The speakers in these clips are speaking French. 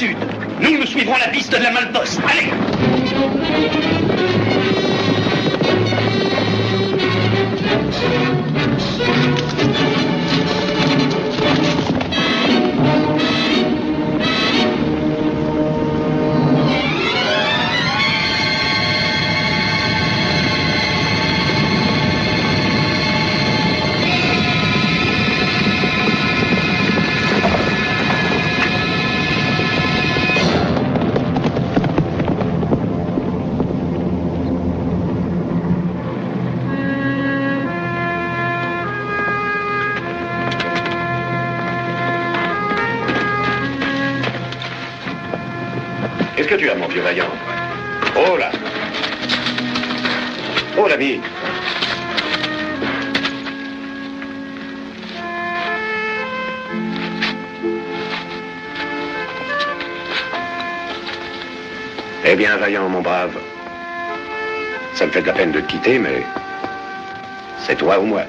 sud. Nous suivrons la piste de la Malposte. Allez! Qu'est-ce que tu as, mon vieux vaillant? Oh là! Oh, l'ami! Eh bien, vaillant, mon brave. Ça me fait de la peine de te quitter, mais c'est toi ou moi.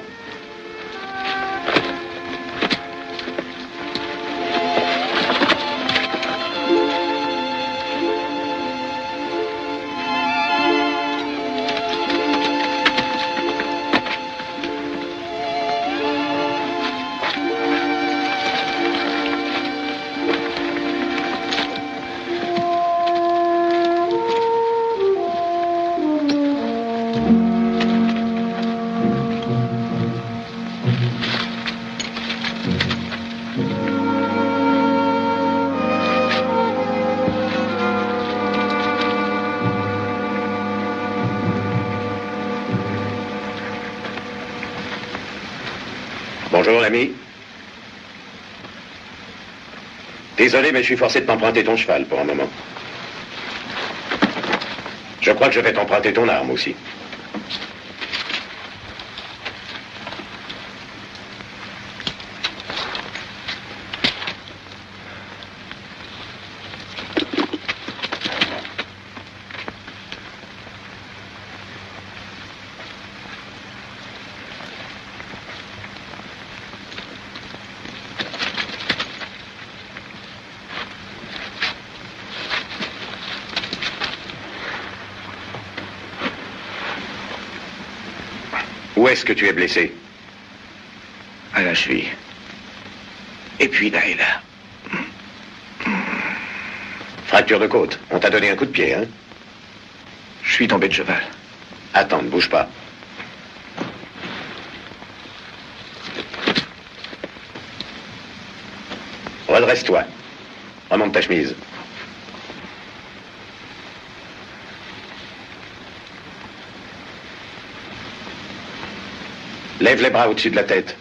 Bonjour, l'ami. Désolé, mais je suis forcé de t'emprunter ton cheval pour un moment. Je crois que je vais t'emprunter ton arme aussi. Où est-ce que tu es blessé? À la cheville. Et puis là et là. Fracture de côte. On t'a donné un coup de pied, hein? Je suis tombé de cheval. Attends, ne bouge pas. Redresse-toi. Remonte ta chemise. Lève les bras au-dessus de la tête.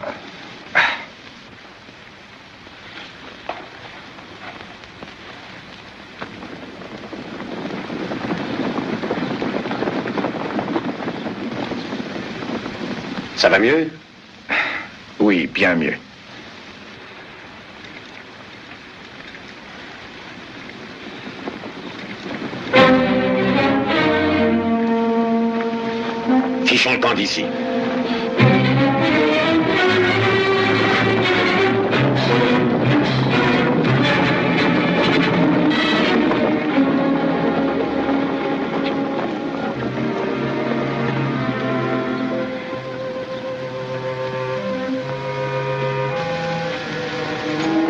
Ça va mieux? Oui, bien mieux. Fichons le camp d'ici.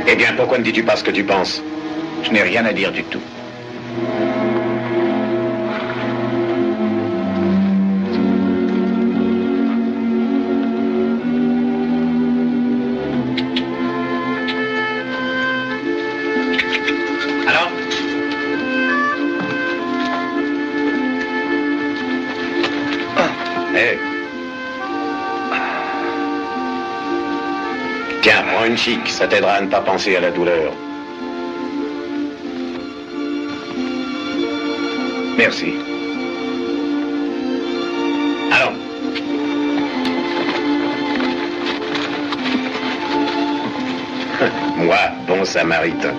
Eh bien, pourquoi ne dis-tu pas ce que tu penses? Je n'ai rien à dire du tout. Alors? Hé. Tiens, prends une chic, ça t'aidera à ne pas penser à la douleur. Merci. Allons. Moi, bon samaritain.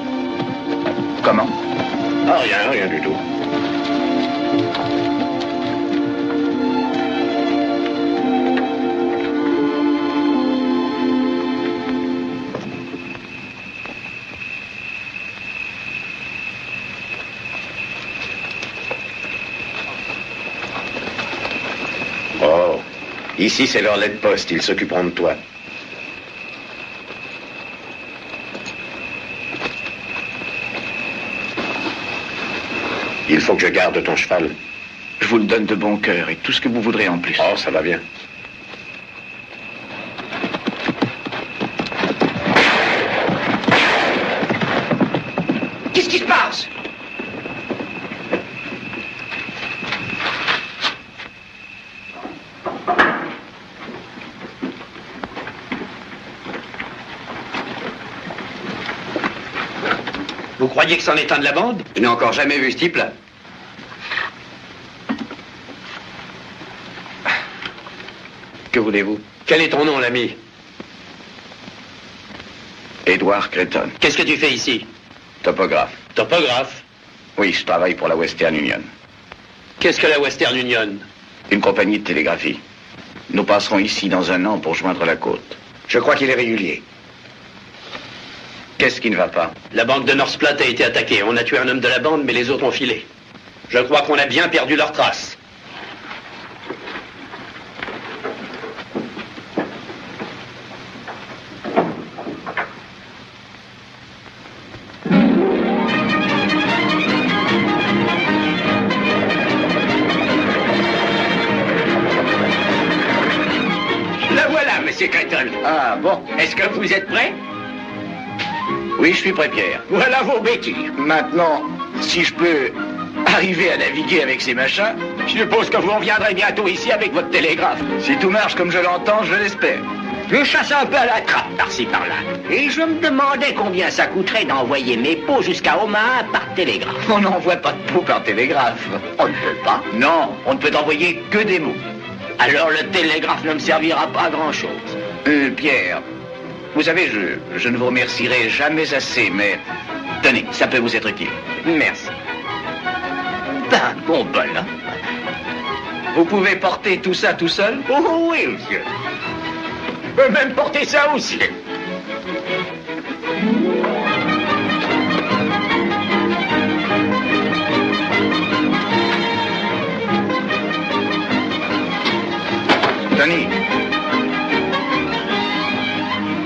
Comment? Ah, rien du tout. Ici, c'est leur lettre poste. Ils s'occuperont de toi. Il faut que je garde ton cheval. Je vous le donne de bon cœur et tout ce que vous voudrez en plus. Oh, ça va bien. Qu'est-ce qui se passe? Vous croyez que c'en est un de la bande? Je n'ai encore jamais vu ce type-là. Que voulez-vous? Quel est ton nom, l'ami? Edward Creighton, Qu'est-ce que tu fais ici? topographe. Topographe. Oui, je travaille pour la Western Union. Qu'est-ce que la Western Union? Une compagnie de télégraphie. Nous passerons ici dans un an pour joindre la côte. Je crois qu'il est régulier. Qu'est-ce qui ne va pas? La banque de North Platte a été attaquée. On a tué un homme de la bande, mais les autres ont filé. Je crois qu'on a bien perdu leurs traces. La voilà, monsieur Creighton. Ah, bon. Est-ce que vous êtes prêt? Oui, je suis prêt, Pierre. Voilà vos béquilles. Maintenant, si je peux arriver à naviguer avec ces machins, Je suppose que vous reviendrez bientôt ici avec votre télégraphe. si tout marche comme je l'entends, je l'espère. Je chasse un peu à la trappe par-ci par-là. Et je me demandais combien ça coûterait d'envoyer mes pots jusqu'à Omaha par télégraphe. On n'envoie pas de pots par télégraphe. On ne peut pas. Non, on ne peut envoyer que des mots. Alors le télégraphe ne me servira pas à grand-chose. Pierre, vous savez, je ne vous remercierai jamais assez, mais tenez, ça peut vous être utile. Merci. Ben, bon bol, hein? Vous pouvez porter tout ça tout seul? Oh oui, monsieur. Je peux même porter ça aussi. Tony.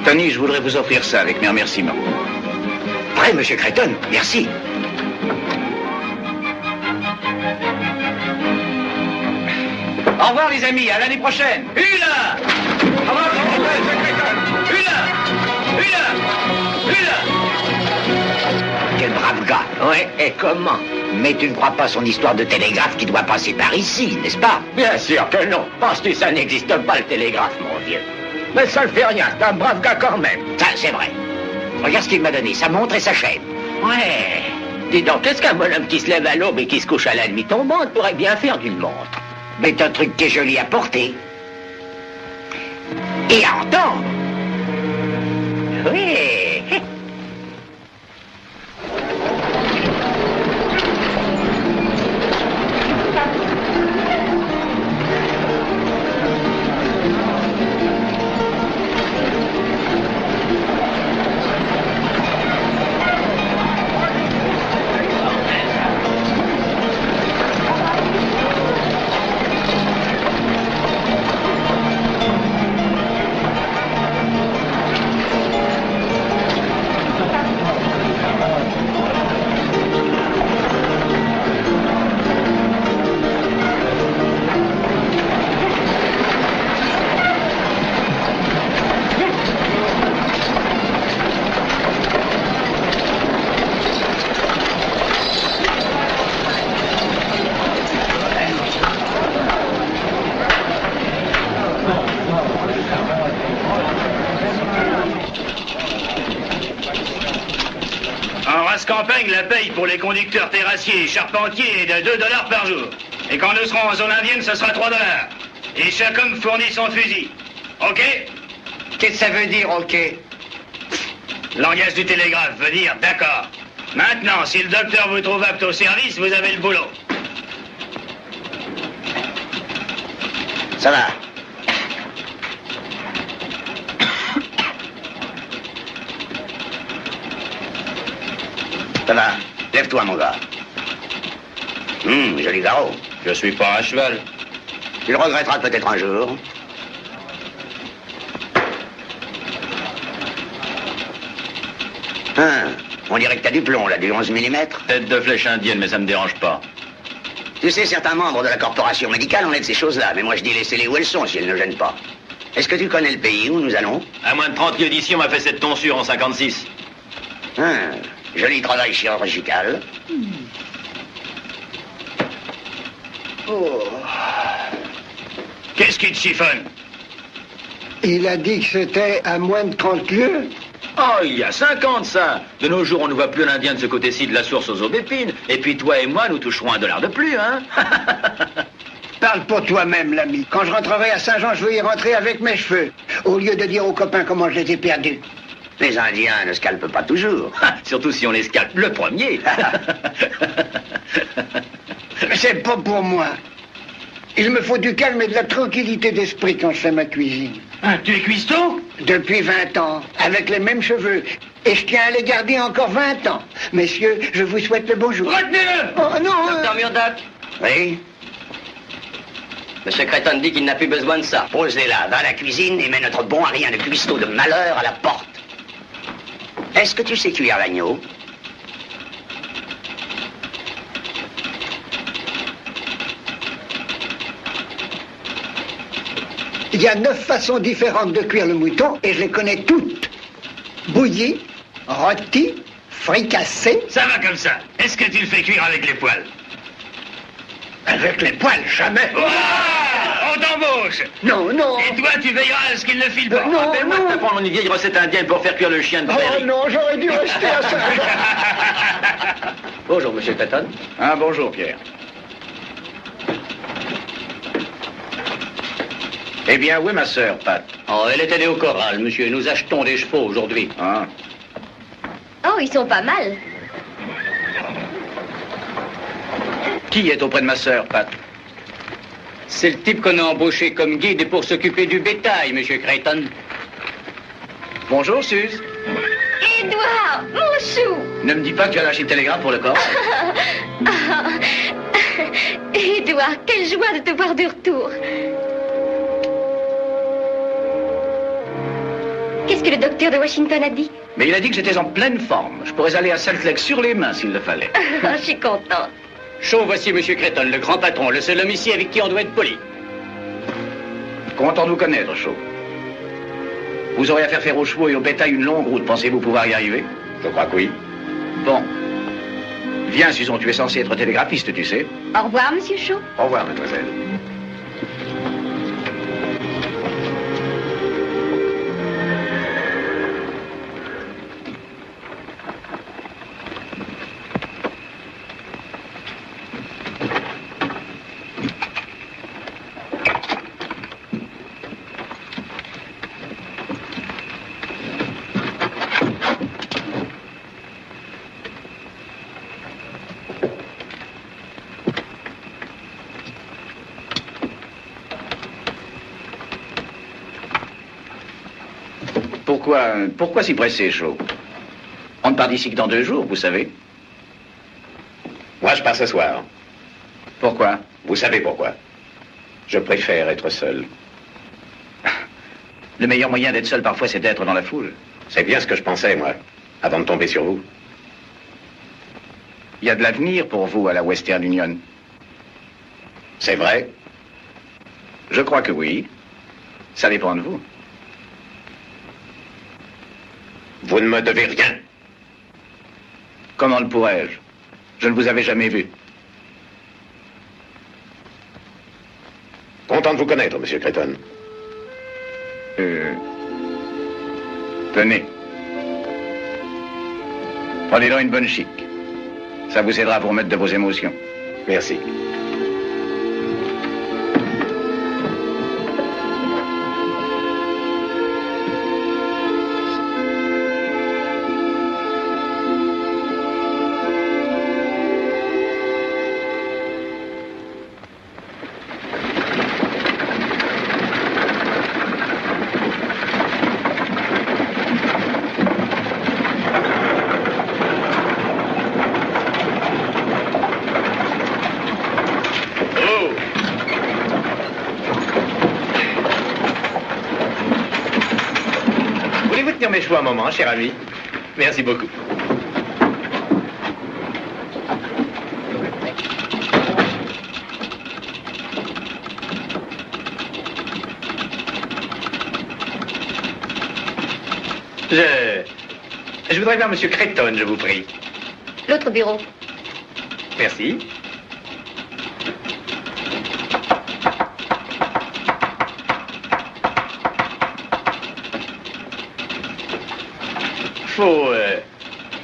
Tony, je voudrais vous offrir ça avec mes remerciements. Prêt, monsieur Creighton. Merci. Au revoir les amis, à l'année prochaine. Hula! Au revoir, monsieur Creighton. Hula! Hula! Hula! Quel brave gars. Ouais, et comment? Mais tu ne crois pas son histoire de télégraphe qui doit passer par ici, n'est-ce pas? Bien sûr que non. Penses-tu que ça n'existe pas, le télégraphe, mon vieux? Mais ça ne fait rien, c'est un brave gars quand même. Ça, c'est vrai. Regarde ce qu'il m'a donné, sa montre et sa chaîne. Ouais. Dis donc, qu'est-ce qu'un bonhomme qui se lève à l'aube et qui se couche à la nuit tombante pourrait bien faire d'une montre? Mais c'est un truc qui est joli à porter. Et à entendre. Oui. En race campagne, la paye pour les conducteurs terrassiers et charpentiers est de 2 $ par jour. Et quand nous serons en zone indienne, ce sera 3 $. Et chaque homme fournit son fusil. OK? Qu'est-ce que ça veut dire, OK? Langage du télégraphe veut dire d'accord. Maintenant, si le docteur vous trouve apte au service, vous avez le boulot. Ça va. Ça va. Lève-toi, mon gars. Joli garrot. Je suis pas à cheval. Tu le regretteras peut-être un jour. Hein, on dirait que t'as du plomb, là, du 11 mm. Tête de flèche indienne, mais ça me dérange pas. Tu sais, certains membres de la corporation médicale enlèvent ces choses-là, mais moi je dis laissez-les où elles sont si elles ne gênent pas. Est-ce que tu connais le pays où nous allons? À moins de 30 lieues d'ici, on m'a fait cette tonsure en 56. Joli travail chirurgical. Oh. Qu'est-ce qui te chiffonne? Il a dit que c'était à moins de 30 lieues. Oh, il y a 50, ça. De nos jours, on ne voit plus l'Indien de ce côté-ci de la source aux aubépines. Et puis toi et moi, nous toucherons $1 de plus, hein. Parle pour toi-même, l'ami. Quand je rentrerai à Saint-Jean, je veux y rentrer avec mes cheveux, au lieu de dire aux copains comment je les ai perdus. Les Indiens ne scalpent pas toujours. Surtout si on les scalpe le premier. C'est pas pour moi. Il me faut du calme et de la tranquillité d'esprit quand je fais ma cuisine. Ah, tu es cuistot? Depuis 20 ans, avec les mêmes cheveux. Et je tiens à les garder encore 20 ans. Messieurs, je vous souhaite le bonjour. Retenez-le! Oh non! Docteur Murdoch, Oui? Monsieur Creighton dit qu'il n'a plus besoin de ça. Pose-les là, va à la cuisine et mets notre bon à rien de cuistot de malheur à la porte. Est-ce que tu sais cuire l'agneau? Il y a 9 façons différentes de cuire le mouton et je les connais toutes. Bouilli, rôti, fricassé. Ça va comme ça. Est-ce que tu le fais cuire avec les poils? Avec les poils, jamais. Ouah! On t'embauche! Non, non. Et toi, tu veilleras à ce qu'il ne file pas. Non, Rappelle-moi de t'apprendre une vieille recette indienne pour faire cuire le chien de Oh Berry. non, j'aurais dû rester à Saint-Jean. bonjour Monsieur Creighton. Ah, bonjour, Pierre. Eh bien, où est ma sœur, Pat? Oh, elle est allée au corral, monsieur. Nous achetons des chevaux aujourd'hui. Ah. Oh, ils sont pas mal. Qui est auprès de ma sœur, Pat? C'est le type qu'on a embauché comme guide pour s'occuper du bétail, Monsieur Creighton. Bonjour, Suze. Édouard, mon chou. Ne me dis pas que tu as lâché le télégramme pour le corps. Édouard, quelle joie de te voir de retour. Qu'est-ce que le docteur de Washington a dit? Mais il a dit que j'étais en pleine forme. Je pourrais aller à Salt Lake sur les mains s'il le fallait. Je suis contente. Chaud, voici Monsieur Creighton, le grand patron, le seul homme ici avec qui on doit être poli. Content de vous connaître, Chaud. Vous aurez à faire aux chevaux et au bétail une longue route. Pensez-vous pouvoir y arriver? Je crois que oui. Bon. Viens, Susan, tu es censé être télégraphiste, tu sais. Au revoir, Monsieur Shaw. Au revoir, mademoiselle. Pourquoi si pressé, Shaw? On ne part d'ici que dans 2 jours, vous savez. Moi, je pars ce soir. Pourquoi? Vous savez pourquoi. Je préfère être seul. Le meilleur moyen d'être seul parfois, c'est d'être dans la foule. C'est bien ce que je pensais, moi, avant de tomber sur vous. Il y a de l'avenir pour vous à la Western Union. C'est vrai? Je crois que oui. Ça dépend de vous. Vous ne me devez rien. Comment le pourrais-je? Je ne vous avais jamais vu. Content de vous connaître, Monsieur Creighton. Tenez. Prenez-en une bonne chic. Ça vous aidera à vous remettre de vos émotions. Merci. Voulez-vous tenir mes chevaux un moment, cher ami? Merci beaucoup. Je voudrais voir Monsieur Creighton, je vous prie. L'autre bureau. Merci.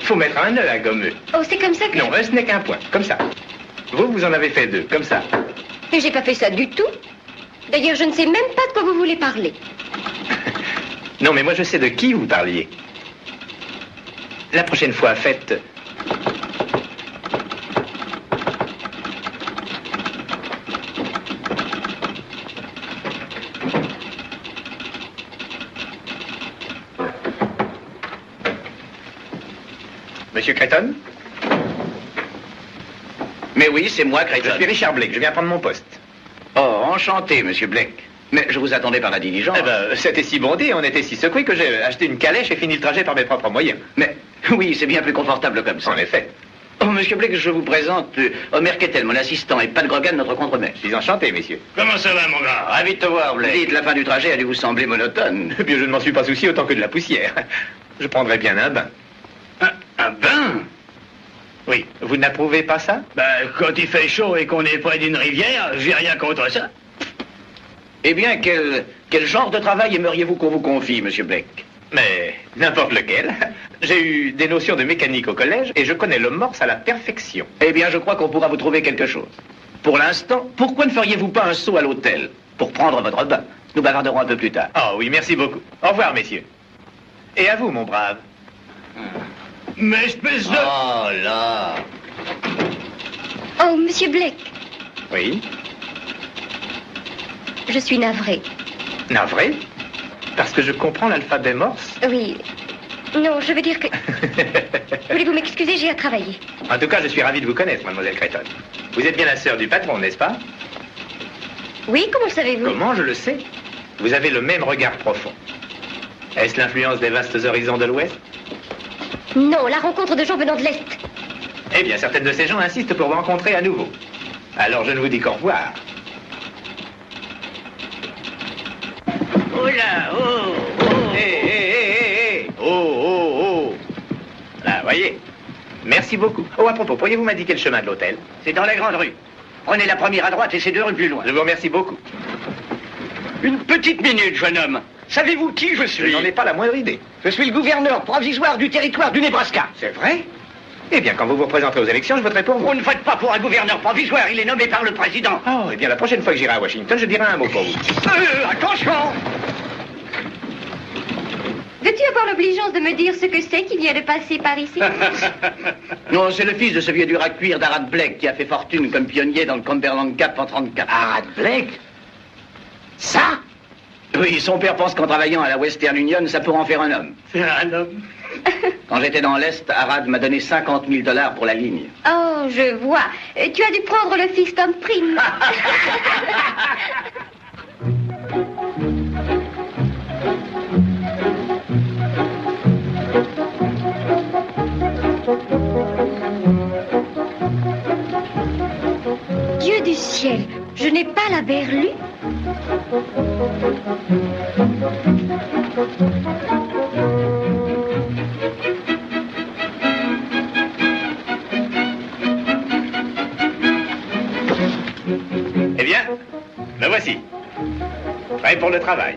Faut mettre un nœud à gommeux. Oh, c'est comme ça que... Non, ce n'est qu'un point, comme ça. Vous en avez fait 2, comme ça. Mais j'ai pas fait ça du tout. D'ailleurs, je ne sais même pas de quoi vous voulez parler. Non, mais moi je sais de qui vous parliez. La prochaine fois, faites... Monsieur Creighton? Mais oui, c'est moi, Creighton. Je suis Richard Blake, je viens prendre mon poste. Oh, enchanté, monsieur Blake. Mais je vous attendais par la diligence. Eh ben, c'était si bondé, on était si secoué que j'ai acheté une calèche et fini le trajet par mes propres moyens. Mais oui, c'est bien plus confortable comme ça. En effet. Oh, monsieur Blake, je vous présente Homer Kettel, mon assistant, et Pat Grogan, notre contremaître. Je suis enchanté, messieurs. Comment ça va, mon gars? Ravi de te voir, Blake. Dites, la fin du trajet a dû vous sembler monotone. Eh bien, je ne m'en suis pas soucié autant que de la poussière. Je prendrais bien un bain. Un bain? Oui, vous n'approuvez pas ça? Ben, quand il fait chaud et qu'on est près d'une rivière, j'ai rien contre ça. Eh bien, quel genre de travail aimeriez-vous qu'on vous confie, monsieur Blake? Mais n'importe lequel. J'ai eu des notions de mécanique au collège et je connais le morse à la perfection. Eh bien, je crois qu'on pourra vous trouver quelque chose. Pour l'instant, pourquoi ne feriez-vous pas un saut à l'hôtel pour prendre votre bain? Nous bavarderons un peu plus tard. Oh oui, merci beaucoup. Au revoir, messieurs. Et à vous, mon brave. Mais espèce de... Oh là! Oh, monsieur Blake, Oui? je suis navrée. Navré? Parce que je comprends l'alphabet morse? Oui. Non, je veux dire que... Voulez-vous m'excuser, j'ai à travailler. En tout cas, je suis ravi de vous connaître, mademoiselle Creighton. Vous êtes bien la sœur du patron, n'est-ce pas? Oui, comment le savez-vous? Comment je le sais? Vous avez le même regard profond. Est-ce l'influence des vastes horizons de l'Ouest? Non, la rencontre de gens venant de l'Est. Eh bien, certaines de ces gens insistent pour vous rencontrer à nouveau. Alors, je ne vous dis qu'au revoir. Oh là! Oh! Oh! Hé! Oh! Là, voyez. Merci beaucoup. Oh, à propos, pourriez-vous m'indiquer le chemin de l'hôtel? C'est dans la grande rue. Prenez la première à droite et c'est 2 rues plus loin. Je vous remercie beaucoup. Une petite minute, jeune homme. Savez-vous qui je suis? Je n'en ai pas la moindre idée. Je suis le gouverneur provisoire du territoire du Nebraska. C'est vrai? Eh bien, quand vous vous présenterez aux élections, je voterai pour vous. Vous ne faites pas pour un gouverneur provisoire, il est nommé par le président. Oh, eh bien, la prochaine fois que j'irai à Washington, je dirai un mot pour vous. Attention! Veux-tu avoir l'obligeance de me dire ce que c'est qui vient de passer par ici? Non, c'est le fils de ce vieux dur à cuire d'Arad Blake qui a fait fortune comme pionnier dans le Cumberland Gap en 34. Arad Blake? Ça? Oui, son père pense qu'en travaillant à la Western Union, ça pourra en faire un homme. Faire un homme? Quand j'étais dans l'Est, Arad m'a donné 50 000 $ pour la ligne. Oh, je vois. Tu as dû prendre le fils Tom Prime. Dieu du ciel, je n'ai pas la berlue. Eh bien, me voici. Prêt pour le travail.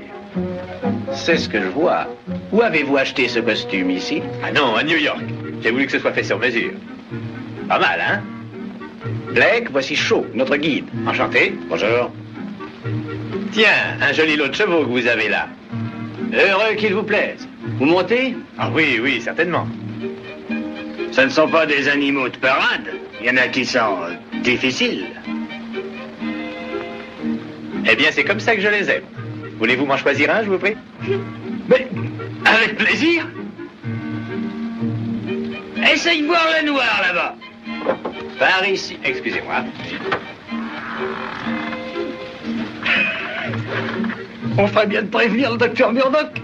C'est ce que je vois. Où avez-vous acheté ce costume ici? Ah non, à New York. J'ai voulu que ce soit fait sur mesure. Pas mal, hein? Blake, voici Shaw, notre guide. Enchanté. Bonjour. Tiens, un joli lot de chevaux que vous avez là. Heureux qu'il vous plaise. Vous montez? Ah oui, oui, certainement. Ce ne sont pas des animaux de parade. Il y en a qui sont difficiles. Eh bien, c'est comme ça que je les aime. Voulez-vous m'en choisir un, je vous prie? Mais, avec plaisir. Essaye de voir le noir, là-bas. Par ici. Excusez-moi. On ferait bien de prévenir le docteur Murdoch.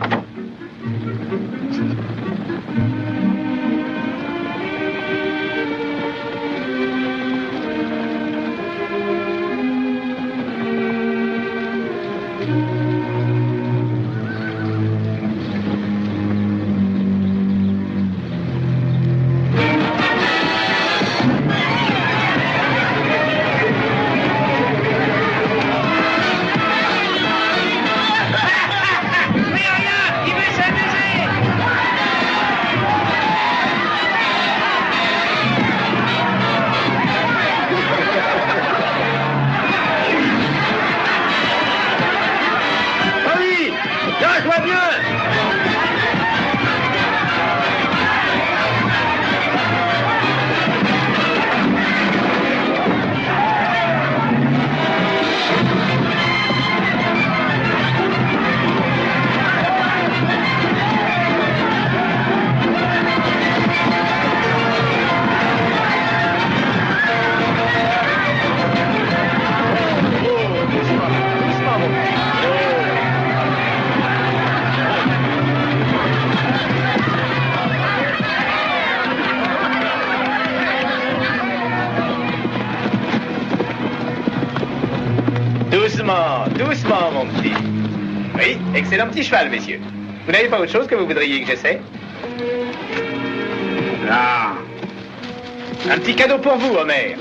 mon petit. Oui, excellent petit cheval, messieurs. Vous n'avez pas autre chose que vous voudriez que j'essaie? Non. Un petit cadeau pour vous, Homer.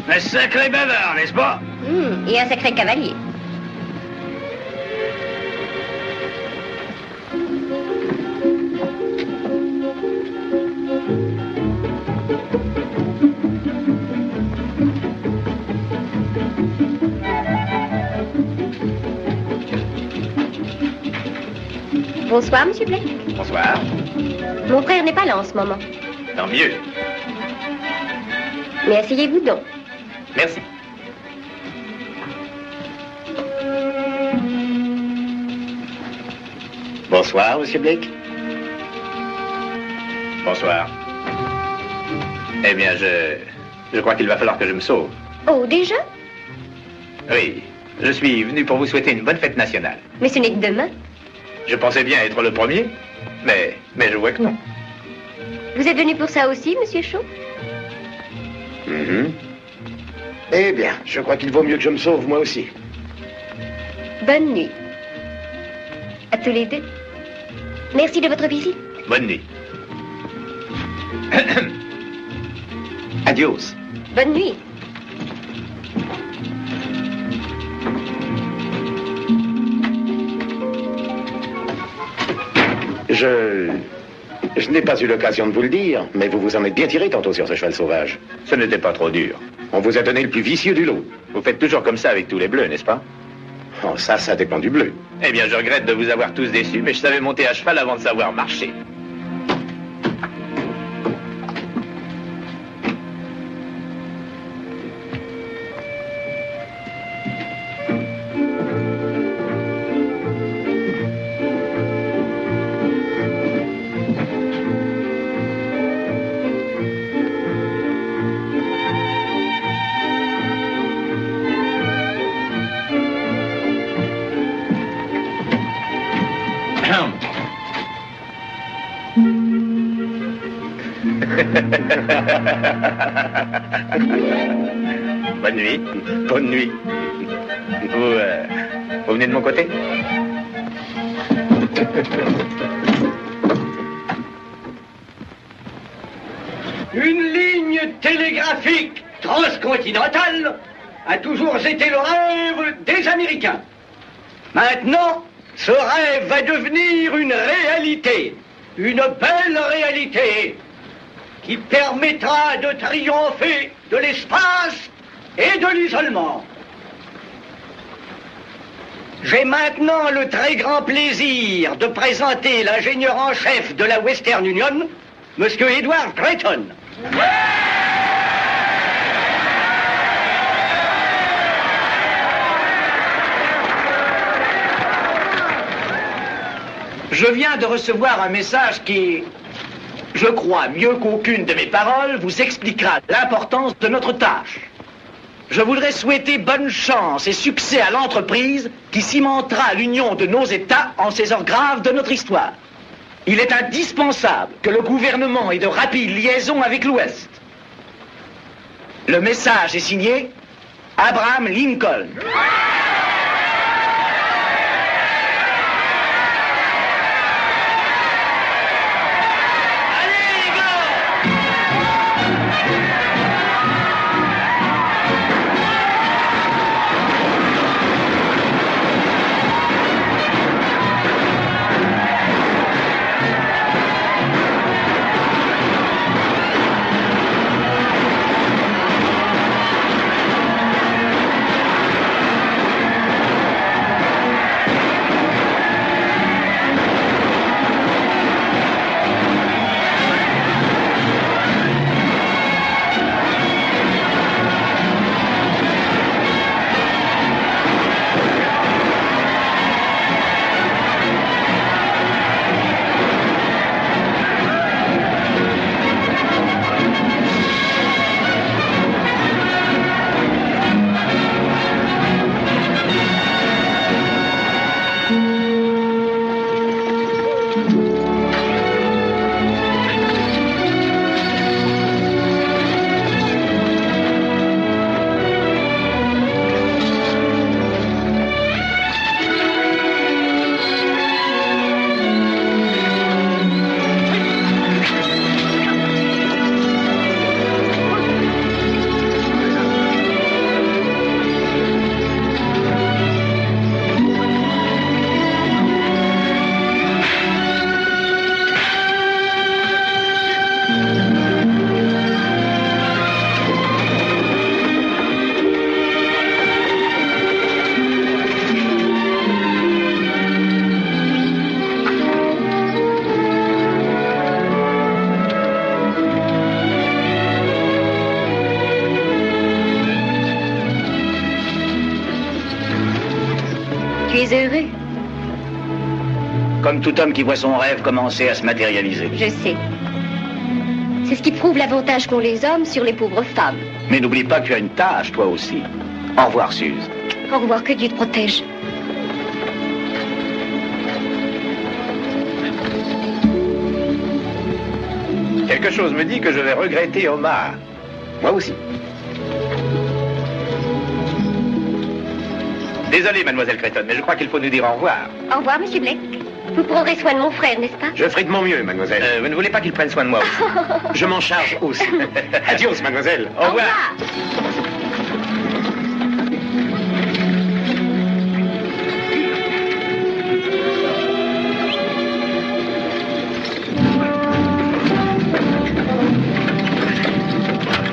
Un sacré bavard, n'est-ce pas? Et un sacré cavalier. Bonsoir, Monsieur Blake. Bonsoir. Mon frère n'est pas là en ce moment. Tant mieux. Mais asseyez-vous donc. Merci. Bonsoir, Monsieur Blake. Bonsoir. Eh bien, je crois qu'il va falloir que je me sauve. Oh, déjà? Oui, je suis venu pour vous souhaiter une bonne fête nationale. Mais ce n'est que demain. Je pensais bien être le premier, mais je vois que non. Vous êtes venu pour ça aussi, Monsieur Shaw? Eh bien, je crois qu'il vaut mieux que je me sauve moi aussi. Bonne nuit. À tous les deux. Merci de votre visite. Bonne nuit. Adios. Bonne nuit. Je n'ai pas eu l'occasion de vous le dire, mais vous vous en êtes bien tiré tantôt sur ce cheval sauvage. Ce n'était pas trop dur. On vous a donné le plus vicieux du lot. Vous faites toujours comme ça avec tous les bleus, n'est-ce pas? Oh, ça dépend du bleu. Eh bien, je regrette de vous avoir tous déçus, mais je savais monter à cheval avant de savoir marcher. Bonne nuit. Bonne nuit. Vous venez de mon côté? Une ligne télégraphique transcontinentale a toujours été le rêve des Américains. Maintenant, ce rêve va devenir une réalité, une belle réalité, qui permettra de triompher de l'espace et de l'isolement. J'ai maintenant le très grand plaisir de présenter l'ingénieur en chef de la Western Union, Monsieur Edward Drayton. Je viens de recevoir un message qui, je crois, mieux qu'aucune de mes paroles, vous expliquera l'importance de notre tâche. Je voudrais souhaiter bonne chance et succès à l'entreprise qui cimentera l'union de nos États en ces heures graves de notre histoire. Il est indispensable que le gouvernement ait de rapides liaisons avec l'Ouest. Le message est signé Abraham Lincoln. soyez heureux. Comme tout homme qui voit son rêve commencer à se matérialiser. Je sais. C'est ce qui prouve l'avantage qu'ont les hommes sur les pauvres femmes. Mais n'oublie pas que tu as une tâche, toi aussi. Au revoir, Suze. Au revoir, que Dieu te protège. Quelque chose me dit que je vais regretter Omar. Moi aussi. Désolé, mademoiselle Creighton, mais je crois qu'il faut nous dire au revoir. Au revoir, monsieur Black. Vous prendrez soin de mon frère, n'est-ce pas? Je ferai de mon mieux, mademoiselle. Vous ne voulez pas qu'il prenne soin de moi aussi? Je m'en charge aussi. Adios, mademoiselle. Au revoir.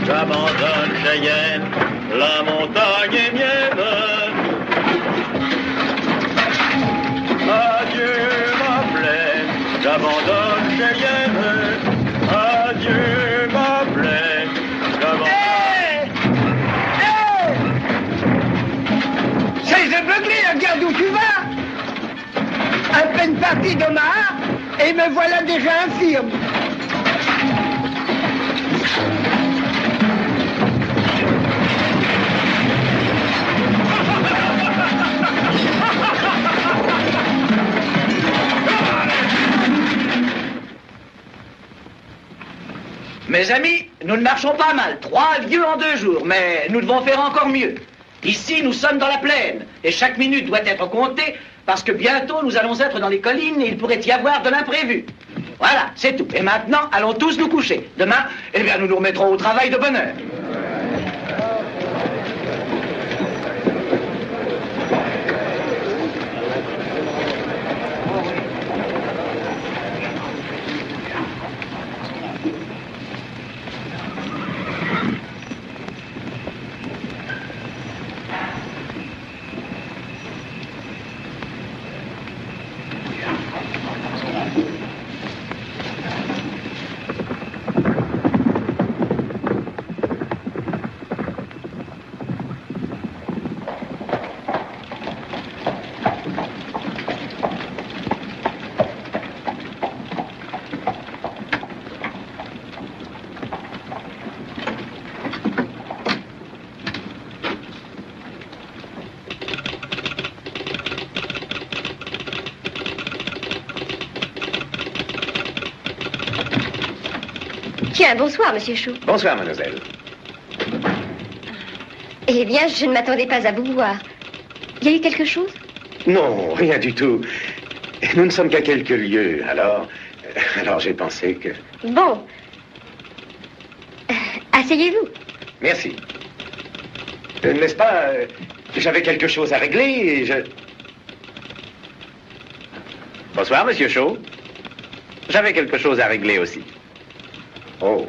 J'abandonne Cheyenne, la montagne est mienne. Adieu ma plaine, j'abandonne Cheyenne. Adieu ma plaine, j'abandonne... C'est de beugler, regarde où tu vas. À peine parti d'Omar, et me voilà déjà infirme. Mes amis, nous ne marchons pas mal. 3 lieues en 2 jours, mais nous devons faire encore mieux. Ici, nous sommes dans la plaine, et chaque minute doit être comptée, parce que bientôt nous allons être dans les collines et il pourrait y avoir de l'imprévu. Voilà, c'est tout. Et maintenant, allons tous nous coucher. Demain, eh bien, nous nous remettrons au travail de bonne heure. Tiens, bonsoir, monsieur Chou. Bonsoir, mademoiselle. Eh bien, je ne m'attendais pas à vous voir. Il y a eu quelque chose? Non, rien du tout. Nous ne sommes qu'à quelques lieues, alors j'ai pensé que... Bon. Asseyez-vous. Merci. N'est-ce pas, j'avais quelque chose à régler et je... Bonsoir, monsieur Shaw. J'avais quelque chose à régler aussi. Oh.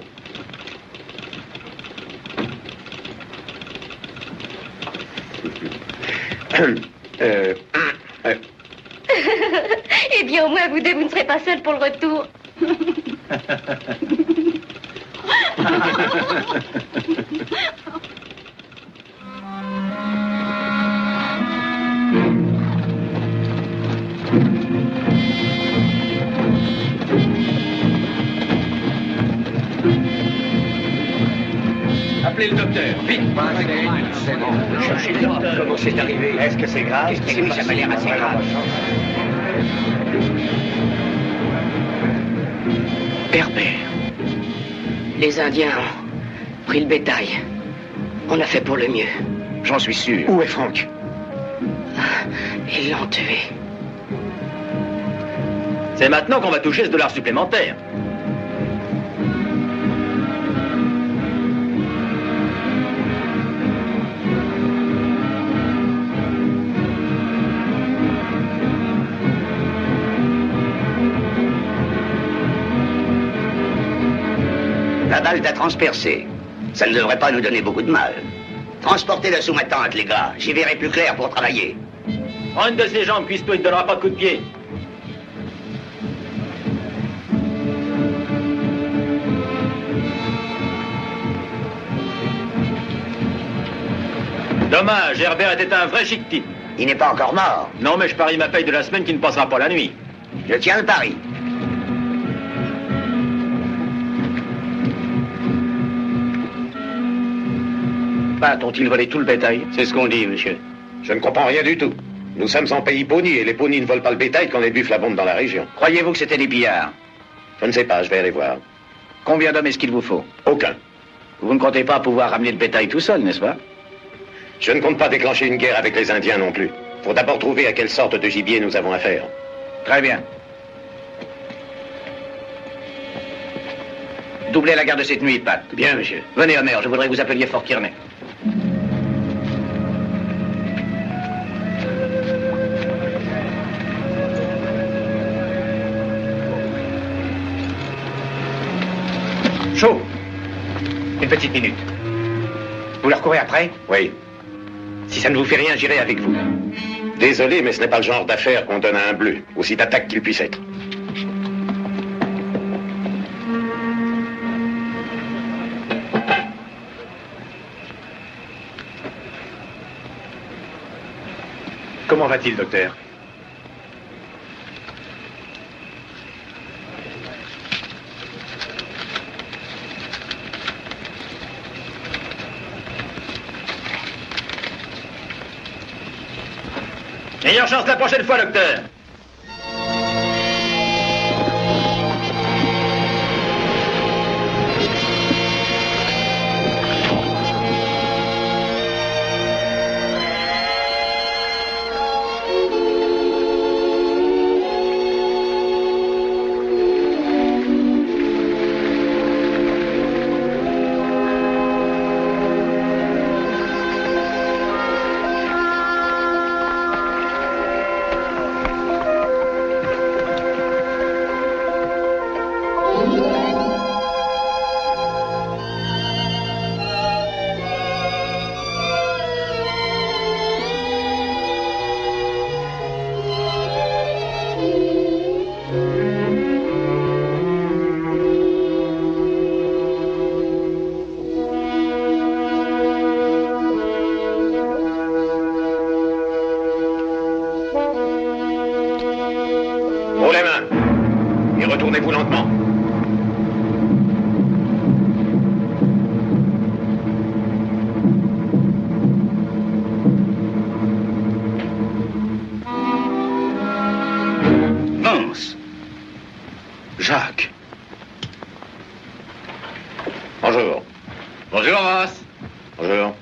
Eh bien, au moins, vous deux, vous ne serez pas seuls pour le retour. Appelez le docteur, vite. C'est bon, cherchez le docteur. Comment c'est arrivé? Est-ce que c'est grave? Oui, ça m'a l'air assez grave. Herbert, les Indiens ont pris le bétail. On a fait pour le mieux. J'en suis sûr. Où est Franck? Ils l'ont tué. C'est maintenant qu'on va toucher ce dollar supplémentaire. La balle t'a transpercé. Ça ne devrait pas nous donner beaucoup de mal. Transportez la sous ma tente, les gars. J'y verrai plus clair pour travailler. Prends une de ses jambes, cuisse-toi, il ne donnera pas de coup de pied. Dommage, Herbert était un vrai chic type. Il n'est pas encore mort. Non, mais je parie ma paye de la semaine qui ne passera pas la nuit. Je tiens le pari. Pat, ont-ils volé tout le bétail? C'est ce qu'on dit, monsieur. Je ne comprends rien du tout. Nous sommes en pays pony et les ponis ne volent pas le bétail quand les buffles abondent dans la région. Croyez-vous que c'était des pillards? Je ne sais pas, je vais aller voir. Combien d'hommes est-ce qu'il vous faut? Aucun. Vous ne comptez pas pouvoir ramener le bétail tout seul, n'est-ce pas? Je ne compte pas déclencher une guerre avec les Indiens non plus. Faut d'abord trouver à quelle sorte de gibier nous avons affaire. Très bien. Doublez la garde cette nuit, Pat. Bien, monsieur. Venez, Homer, je voudrais que vous appeliez Fort Kearney. Chaud. Une petite minute. Vous leur courez après? Oui. Si ça ne vous fait rien, j'irai avec vous. Désolé, mais ce n'est pas le genre d'affaire qu'on donne à un bleu, aussi d'attaque qu'il puisse être. Comment va-t-il, docteur? Meilleure chance la prochaine fois, docteur. Haut les mains. Et retournez-vous lentement. Vance. Jacques. Bonjour. Bonjour, Vance. Bonjour.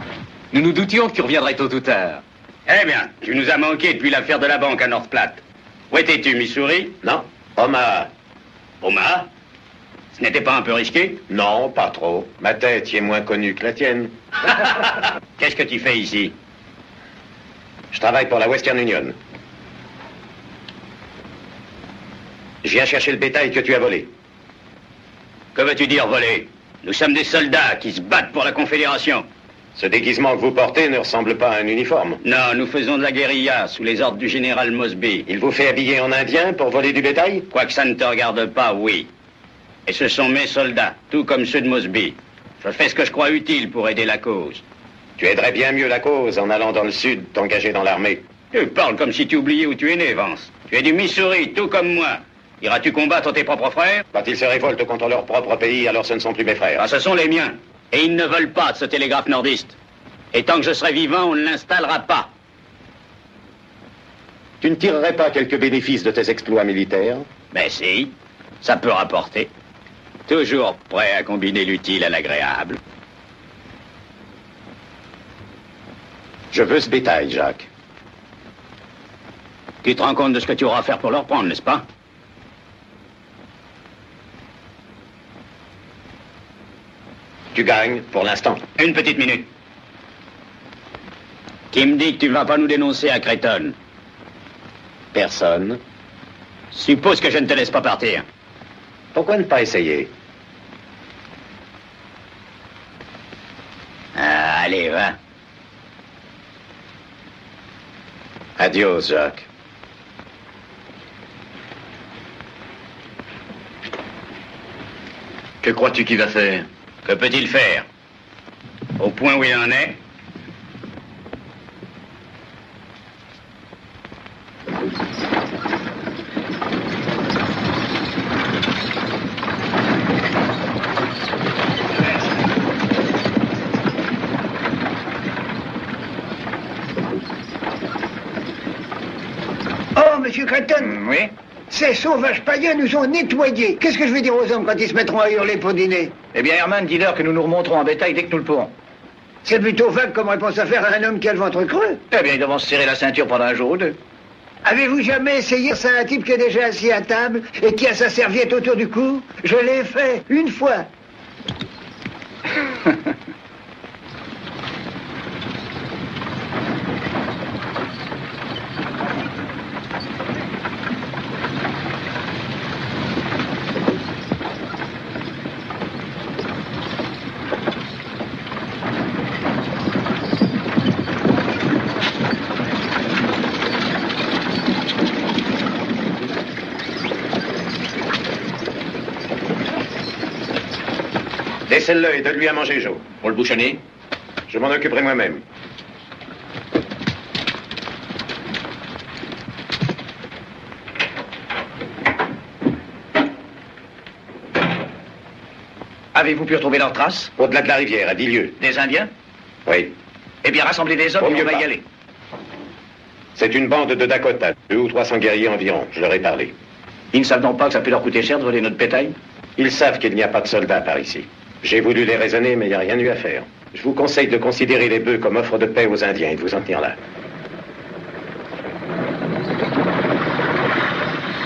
Nous nous doutions que tu reviendrais tôt ou tard. Eh bien, tu nous as manqué depuis l'affaire de la banque à North Platte. Où étais-tu, Missouri? Non, Omaha. Omaha? Ce n'était pas un peu risqué? Non, pas trop. Ma tête y est moins connue que la tienne. Qu'est-ce que tu fais ici? Je travaille pour la Western Union. Je viens chercher le bétail que tu as volé. Que veux-tu dire, voler? Nous sommes des soldats qui se battent pour la Confédération. Ce déguisement que vous portez ne ressemble pas à un uniforme. Non, nous faisons de la guérilla sous les ordres du général Mosby. Il vous fait habiller en indien pour voler du bétail? Quoique ça ne te regarde pas, oui. Et ce sont mes soldats, tout comme ceux de Mosby. Je fais ce que je crois utile pour aider la cause. Tu aiderais bien mieux la cause en allant dans le sud, t'engager dans l'armée. Tu parles comme si tu oubliais où tu es né, Vance. Tu es du Missouri, tout comme moi. Iras-tu combattre tes propres frères? Quand ils se révoltent contre leur propre pays, alors ce ne sont plus mes frères. Ah, ce sont les miens. Et ils ne veulent pas de ce télégraphe nordiste. Et tant que je serai vivant, on ne l'installera pas. Tu ne tirerais pas quelques bénéfices de tes exploits militaires? Ben si, ça peut rapporter. Toujours prêt à combiner l'utile à l'agréable. Je veux ce bétail, Jacques. Tu te rends compte de ce que tu auras à faire pour le reprendre, n'est-ce pas? Tu gagnes, pour l'instant. Une petite minute. Qui me dit que tu ne vas pas nous dénoncer à Creighton? Personne. Suppose que je ne te laisse pas partir. Pourquoi ne pas essayer? Ah, allez, va. Adios, Jacques. Que crois-tu qu'il va faire? Que peut-il faire? Au point où il en est? Creighton? Oui. Ces sauvages païens nous ont nettoyés. Qu'est-ce que je vais dire aux hommes quand ils se mettront à hurler pour dîner? Eh bien, Herman, dis-leur que nous nous remonterons en bétail dès que nous le pourrons. C'est plutôt vague comme réponse à faire à un homme qui a le ventre creux. Eh bien, ils devront se serrer la ceinture pendant un jour ou deux. Avez-vous jamais essayé ça à un type qui est déjà assis à table et qui a sa serviette autour du cou? Je l'ai fait, une fois. Décèle-le et donne-lui à manger, Joe. Pour le bouchonner? Je m'en occuperai moi-même. Avez-vous pu retrouver leurs traces? Au-delà de la rivière, à 10 lieues. Des Indiens? Oui. Eh bien, rassemblez des hommes Au et mieux on va pas. y aller. C'est une bande de Dakota, 200 ou 300 guerriers environ, je leur ai parlé. Ils ne savent donc pas que ça peut leur coûter cher de voler notre bétail? Ils savent qu'il n'y a pas de soldats par ici. J'ai voulu les raisonner, mais il n'y a rien eu à faire. Je vous conseille de considérer les bœufs comme offre de paix aux Indiens et de vous en tenir là.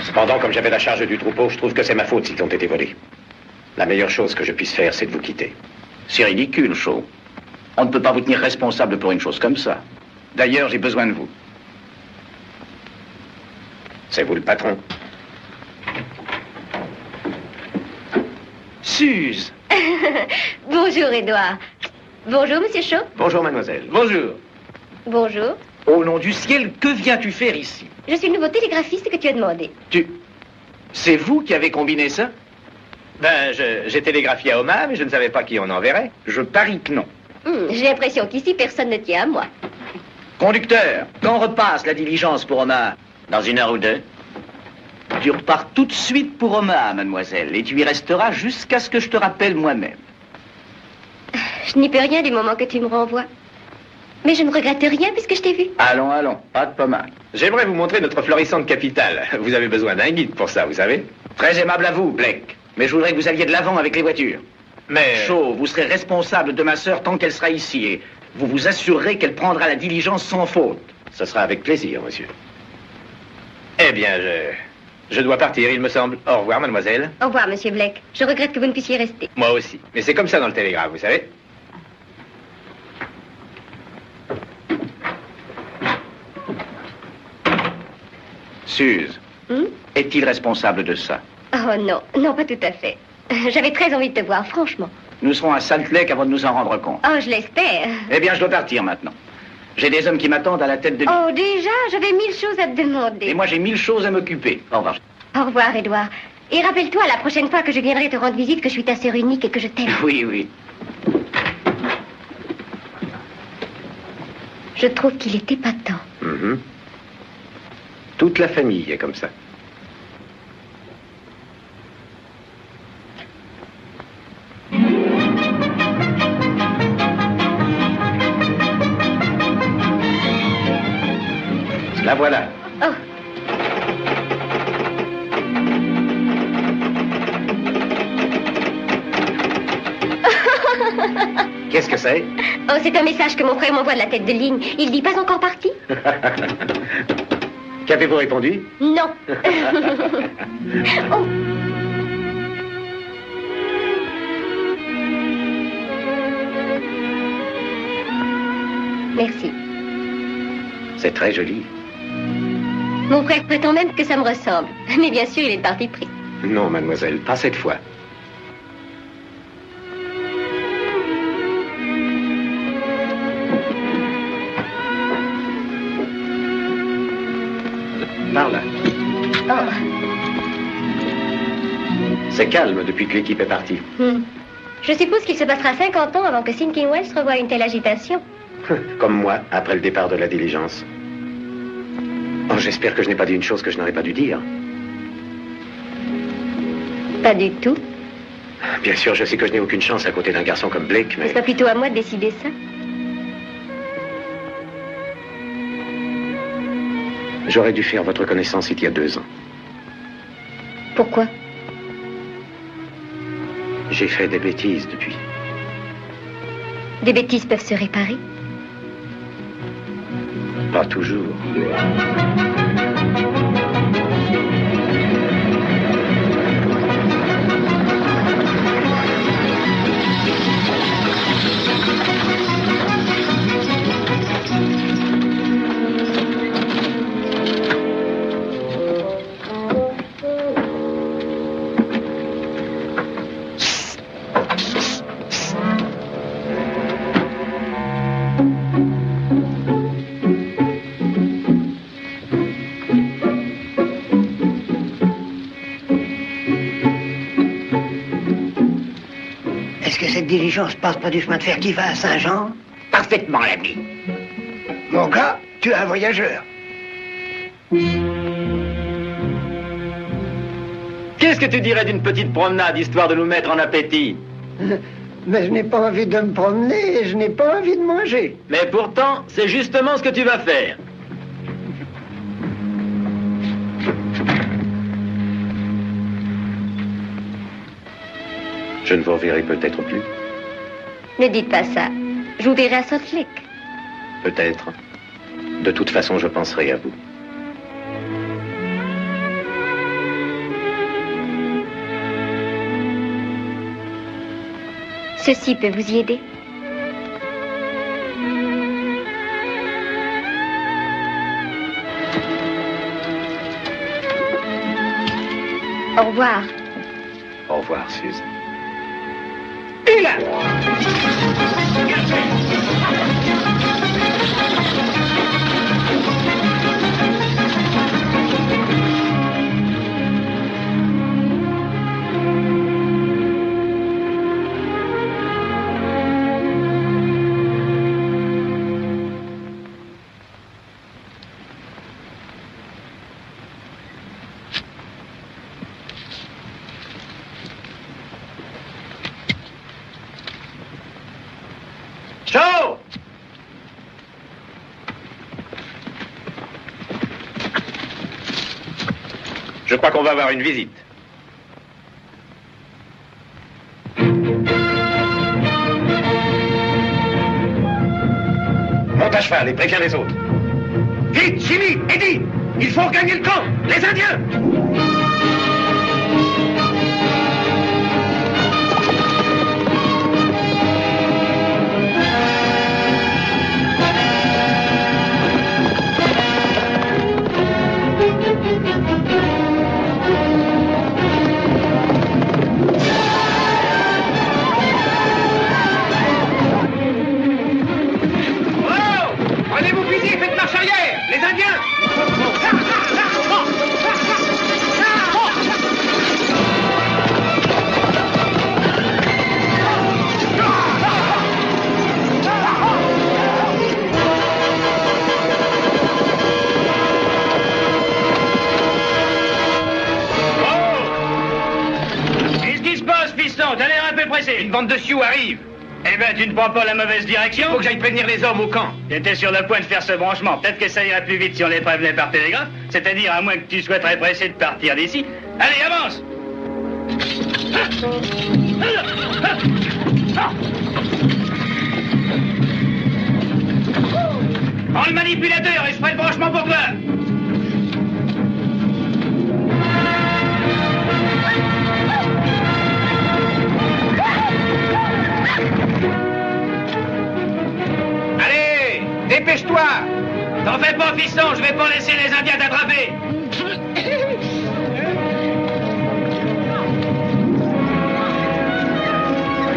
Cependant, comme j'avais la charge du troupeau, je trouve que c'est ma faute s'ils ont été volés. La meilleure chose que je puisse faire, c'est de vous quitter. C'est ridicule, Shaw. On ne peut pas vous tenir responsable pour une chose comme ça. D'ailleurs, j'ai besoin de vous. C'est vous le patron. Suze! Bonjour, Édouard. Bonjour, Monsieur Shaw. Bonjour, mademoiselle. Bonjour. Bonjour. Au nom du ciel, que viens-tu faire ici? Je suis le nouveau télégraphiste que tu as demandé. C'est vous qui avez combiné ça? Ben, j'ai télégraphié à Omaha, mais je ne savais pas qui on enverrait. Je parie que non. J'ai l'impression qu'ici, personne ne tient à moi. Conducteur, quand repasse la diligence pour Omaha? Dans 1 heure ou 2? Tu repars tout de suite pour Omaha, mademoiselle, et tu y resteras jusqu'à ce que je te rappelle moi-même. Je n'y peux rien du moment que tu me renvoies. Mais je ne regrette rien puisque je t'ai vu. Allons, allons, pas de pommade. J'aimerais vous montrer notre florissante capitale. Vous avez besoin d'un guide pour ça, vous savez. Très aimable à vous, Blake. Mais je voudrais que vous alliez de l'avant avec les voitures. Mais... Shaw, vous serez responsable de ma sœur tant qu'elle sera ici, et vous vous assurerez qu'elle prendra la diligence sans faute. Ce sera avec plaisir, monsieur. Eh bien, je dois partir, il me semble. Au revoir, mademoiselle. Au revoir, Monsieur Blake. Je regrette que vous ne puissiez rester. Moi aussi. Mais c'est comme ça dans le télégraphe, vous savez. Suze, est-il responsable de ça? Oh non, non, pas tout à fait. J'avais très envie de te voir, franchement. Nous serons à Salt Lake avant de nous en rendre compte. Oh, je l'espère. Eh bien, je dois partir maintenant. J'ai des hommes qui m'attendent à la tête de l'île. Oh, déjà, j'avais 1000 choses à te demander. Et moi, j'ai 1000 choses à m'occuper. Au revoir. Au revoir, Édouard. Et rappelle-toi, la prochaine fois que je viendrai te rendre visite, que je suis ta sœur unique et que je t'aime. Oui, oui. Je trouve qu'il est épatant. Toute la famille est comme ça. La voilà. Oh. Qu'est-ce que c'est? Oh, c'est un message que mon frère m'envoie de la tête de ligne. Il dit pas encore parti? Qu'avez-vous répondu? Non. Oh. Merci. C'est très joli. Mon frère prétend même que ça me ressemble. Mais bien sûr, il est de parti pris. Non, mademoiselle, pas cette fois. Par là. Oh. C'est calme depuis que l'équipe est partie. Je suppose qu'il se passera 50 ans avant que Sinking Wells revoie une telle agitation. Comme moi, après le départ de la diligence. Oh, j'espère que je n'ai pas dit une chose que je n'aurais pas dû dire. Pas du tout. Bien sûr, je sais que je n'ai aucune chance à côté d'un garçon comme Blake, mais... N'est-ce pas plutôt à moi de décider ça? J'aurais dû faire votre connaissance il y a 2 ans. Pourquoi? J'ai fait des bêtises depuis. Des bêtises peuvent se réparer? Pas toujours. Cette diligence passe pas du chemin de fer qui va à Saint-Jean? Parfaitement, l'ami. Mon gars, tu es un voyageur. Qu'est-ce que tu dirais d'une petite promenade, histoire de nous mettre en appétit? Mais je n'ai pas envie de me promener et je n'ai pas envie de manger. Mais pourtant, c'est justement ce que tu vas faire. Je ne vous reverrai peut-être plus. Ne dites pas ça. Je vous verrai à Salt Lake. Peut-être. De toute façon, je penserai à vous. Ceci peut vous y aider. Au revoir. Au revoir, Suze. Et là! Joe! Je crois qu'on va avoir une visite. Monte à cheval et préviens les autres. Vite, Jimmy, Eddie, il faut gagner le camp, les Indiens! Une bande de sioux arrive. Eh ben, tu ne prends pas la mauvaise direction. Faut que j'aille prévenir les hommes au camp. J'étais sur le point de faire ce branchement. Peut-être que ça irait plus vite si on les prévenait par télégraphe. C'est-à-dire à moins que tu souhaiterais pressé de partir d'ici. Allez, avance. Prends le manipulateur et je ferai le branchement pour toi. Allez, dépêche-toi. T'en fais pas, fiston, je vais pas laisser les Indiens t'attraper.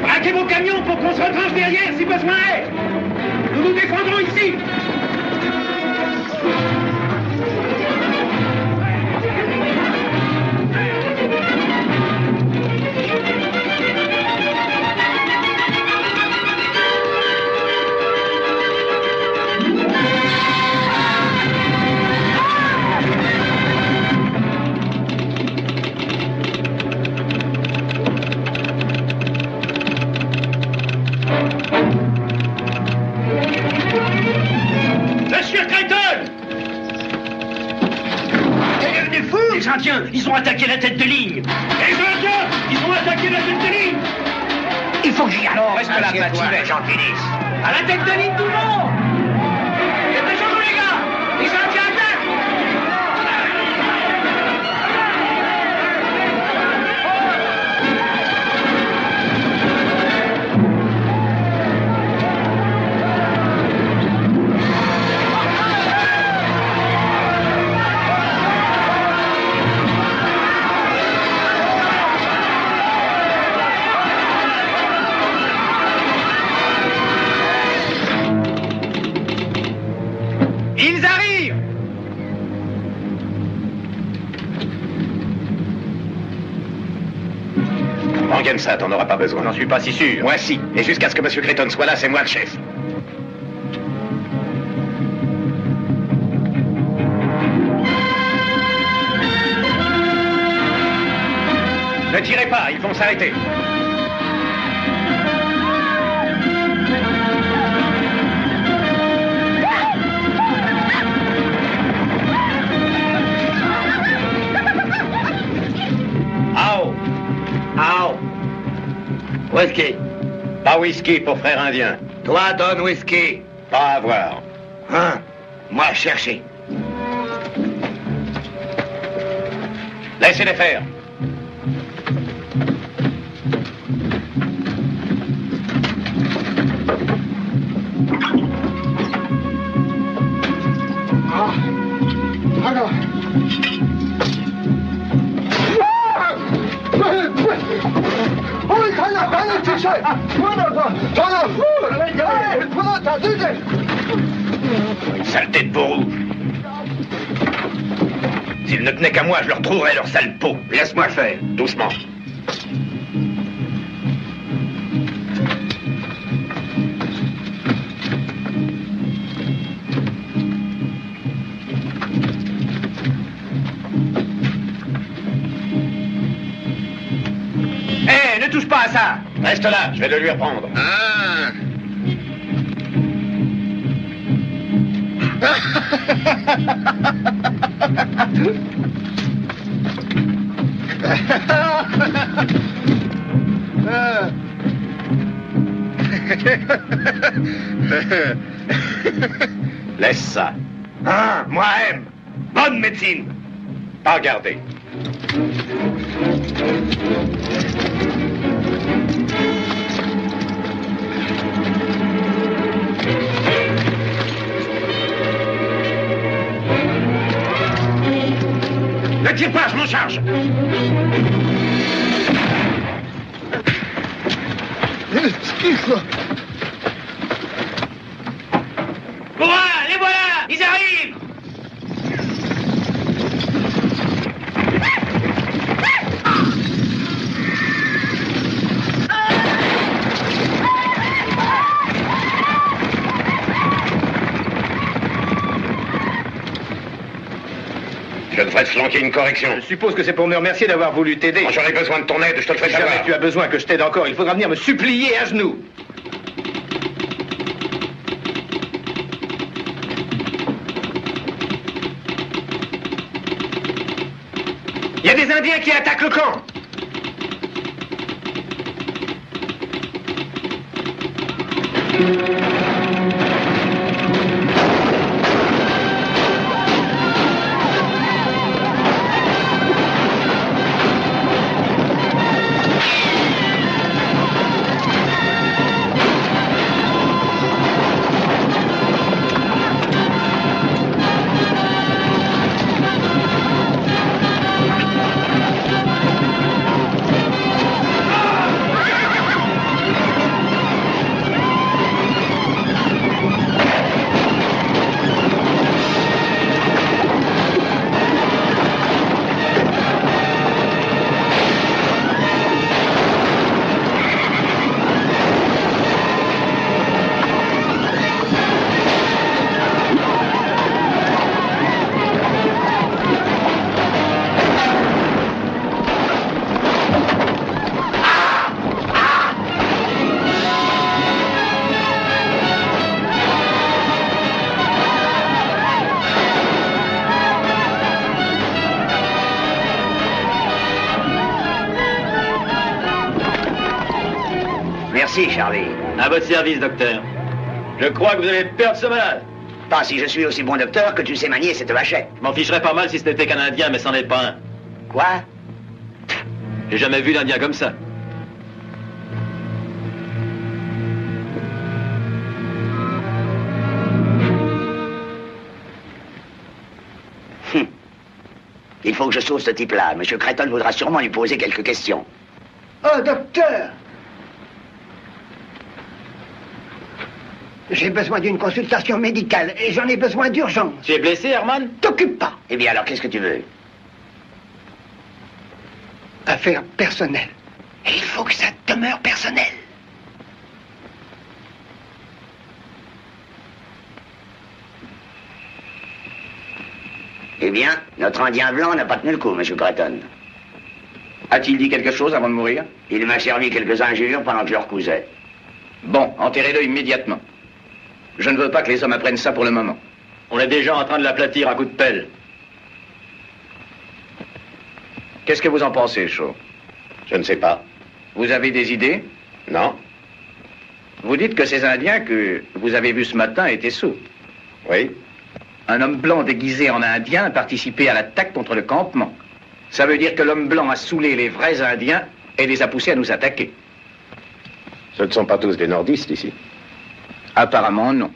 Braquez vos camions pour qu'on se retranche derrière si besoin est. Nous nous défendrons ici. Ils ont attaqué la tête de ligne. Les Indiens, ils ont attaqué la tête de ligne. Il faut que j'y aille. Reste là, Bativet. J'en finisse. À la tête de ligne, tout le monde. Dépêchez-vous, les gars. Les Indiens attaquent. Ils arrivent! En Gamsat, on n'aura pas besoin. J'en suis pas si sûr. Moi si. Et jusqu'à ce que M. Creighton soit là, c'est moi le chef. Ne tirez pas, ils vont s'arrêter. Ao! Ao! Whisky. Pas whisky pour frère indien. Toi, donne whisky. Pas à voir. Hein? Moi, chercher. Laissez-les faire. Une saleté de peau rouge. S'ils ne tenaient qu'à moi, je leur trouverais leur sale peau. Laisse-moi faire. Doucement. Hé, ne touche pas à ça. Reste là, je vais le lui reprendre. Ah. Laisse ça. Ah, moi aime. Bonne médecine. Pas garder. Ne tire pas, je m'en charge. Voilà, les voilà! Ils arrivent! Je devrais te flanquer une correction. Je suppose que c'est pour me remercier d'avoir voulu t'aider. Quand j'aurai besoin de ton aide, je te le ferai Si jamais savoir. tu as besoin que je t'aide encore, il faudra venir me supplier à genoux. Il y a des Indiens qui attaquent le camp. Merci, Charlie. À votre service, docteur. Je crois que vous allez perdre ce malade. Pas si je suis aussi bon docteur que tu sais manier cette vachette. Je m'en ficherais pas mal si ce n'était qu'un Indien, mais c'en est pas un. Quoi? J'ai jamais vu d'Indien comme ça. Il faut que je sauve ce type-là. Monsieur Creighton voudra sûrement lui poser quelques questions. Oh, docteur! J'ai besoin d'une consultation médicale et j'en ai besoin d'urgence. Tu es blessé, Herman? T'occupe pas. Eh bien alors, qu'est-ce que tu veux? Affaire personnelle. Et il faut que ça demeure personnel. Eh bien, notre Indien blanc n'a pas tenu le coup, monsieur Creighton. A-t-il dit quelque chose avant de mourir? Il m'a servi quelques injures pendant que je recousais. Bon, enterrez-le immédiatement. Je ne veux pas que les hommes apprennent ça pour le moment. On est déjà en train de l'aplatir à coups de pelle. Qu'est-ce que vous en pensez, Shaw? Je ne sais pas. Vous avez des idées? Non. Vous dites que ces Indiens que vous avez vus ce matin étaient sourds. Oui. Un homme blanc déguisé en Indien a participé à l'attaque contre le campement. Ça veut dire que l'homme blanc a saoulé les vrais Indiens et les a poussés à nous attaquer. Ce ne sont pas tous des nordistes ici. Apparemment, non.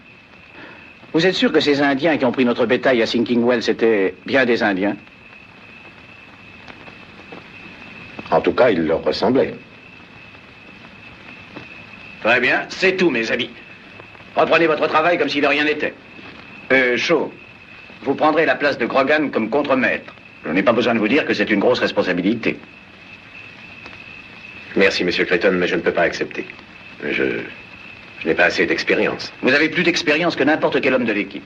Vous êtes sûr que ces Indiens qui ont pris notre bétail à Sinking Wells étaient bien des Indiens? En tout cas, ils leur ressemblaient. Très bien, c'est tout, mes amis. Reprenez votre travail comme si de rien n'était. Shaw, vous prendrez la place de Grogan comme contremaître. Je n'ai pas besoin de vous dire que c'est une grosse responsabilité. Merci, monsieur Creighton, mais je ne peux pas accepter. Je n'ai pas assez d'expérience. Vous avez plus d'expérience que n'importe quel homme de l'équipe.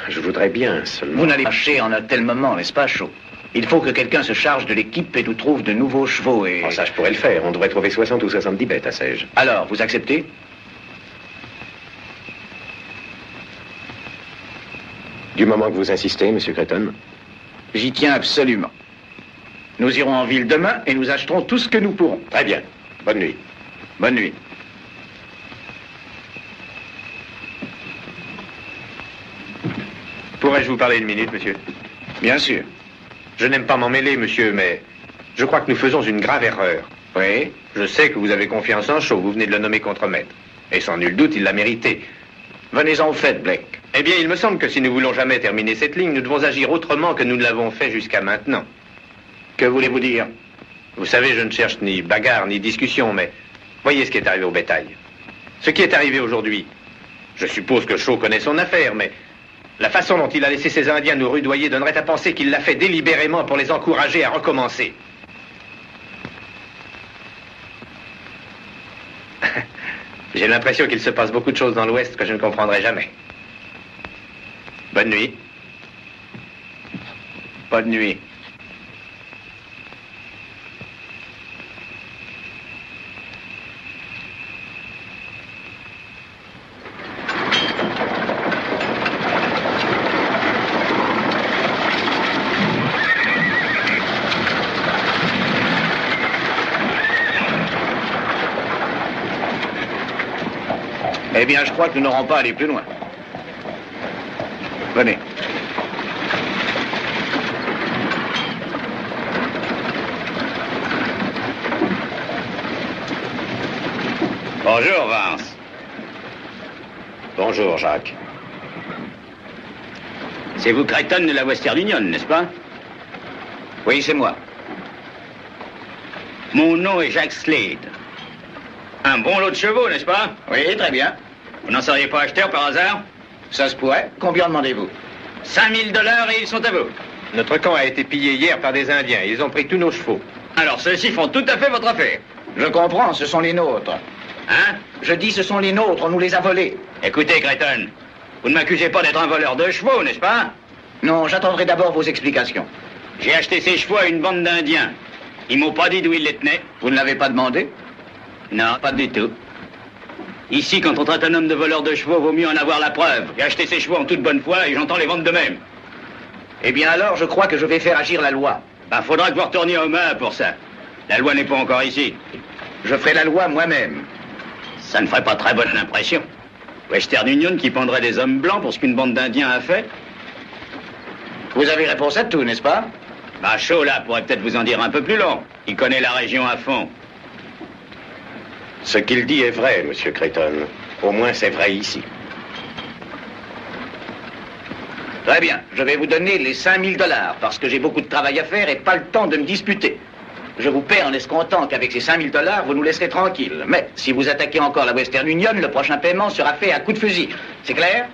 Je voudrais bien, seulement... Vous n'allez pas marcher en un tel moment, n'est-ce pas, Shaw? Il faut que quelqu'un se charge de l'équipe et nous trouve de nouveaux chevaux et... Oh, ça, je pourrais le faire. On devrait trouver 60 ou 70 bêtes à Sège. Alors, vous acceptez? Du moment que vous insistez, monsieur Creighton. J'y tiens absolument. Nous irons en ville demain et nous acheterons tout ce que nous pourrons. Très bien. Bonne nuit. Bonne nuit. Pourrais-je vous parler une minute, monsieur? Bien sûr. Je n'aime pas m'en mêler, monsieur, mais je crois que nous faisons une grave erreur. Oui? Je sais que vous avez confiance en Shaw, vous venez de le nommer contremaître. Et sans nul doute, il l'a mérité. Venez-en au fait, Blake. Eh bien, il me semble que si nous voulons jamais terminer cette ligne, nous devons agir autrement que nous ne l'avons fait jusqu'à maintenant. Que voulez-vous dire? Vous savez, je ne cherche ni bagarre, ni discussion, mais voyez ce qui est arrivé au bétail. Ce qui est arrivé aujourd'hui, je suppose que Shaw connaît son affaire, mais la façon dont il a laissé ces Indiens nous rudoyer donnerait à penser qu'il l'a fait délibérément pour les encourager à recommencer. J'ai l'impression qu'il se passe beaucoup de choses dans l'Ouest que je ne comprendrai jamais. Bonne nuit. Bonne nuit. Eh bien, je crois que nous n'aurons pas à aller plus loin. Venez. Bonjour, Vance. Bonjour, Jacques. C'est vous, Creighton de la Western Union, n'est-ce pas? Oui, c'est moi. Mon nom est Jacques Slade. Un bon lot de chevaux, n'est-ce pas? Oui, très bien. Vous n'en seriez pas acheteur par hasard? Ça se pourrait. Combien demandez-vous? 5000 $ et ils sont à vous. Notre camp a été pillé hier par des Indiens. Ils ont pris tous nos chevaux. Alors, ceux-ci font tout à fait votre affaire. Je comprends, ce sont les nôtres. Hein? Je dis ce sont les nôtres, on nous les a volés. Écoutez, Creighton, vous ne m'accusez pas d'être un voleur de chevaux, n'est-ce pas? Non, j'attendrai d'abord vos explications. J'ai acheté ces chevaux à une bande d'Indiens. Ils m'ont pas dit d'où ils les tenaient. Vous ne l'avez pas demandé? Non, pas du tout. Ici, quand on traite un homme de voleur de chevaux, vaut mieux en avoir la preuve. J'ai acheté ces chevaux en toute bonne foi et j'entends les vendre de même. Eh bien alors, je crois que je vais faire agir la loi. Ben, faudra que vous retourniez au mains pour ça. La loi n'est pas encore ici. Je ferai la loi moi-même. Ça ne ferait pas très bonne impression. Western Union qui pendrait des hommes blancs pour ce qu'une bande d'Indiens a fait. Vous avez réponse à tout, n'est-ce pas? Bah, Shaw, là, pourrait peut-être vous en dire un peu plus long. Il connaît la région à fond. Ce qu'il dit est vrai, Monsieur Creighton. Au moins, c'est vrai ici. Très bien, je vais vous donner les 5000 $, parce que j'ai beaucoup de travail à faire et pas le temps de me disputer. Je vous paie en escomptant qu'avec ces 5000 $, vous nous laisserez tranquilles. Mais si vous attaquez encore la Western Union, le prochain paiement sera fait à coup de fusil. C'est clair?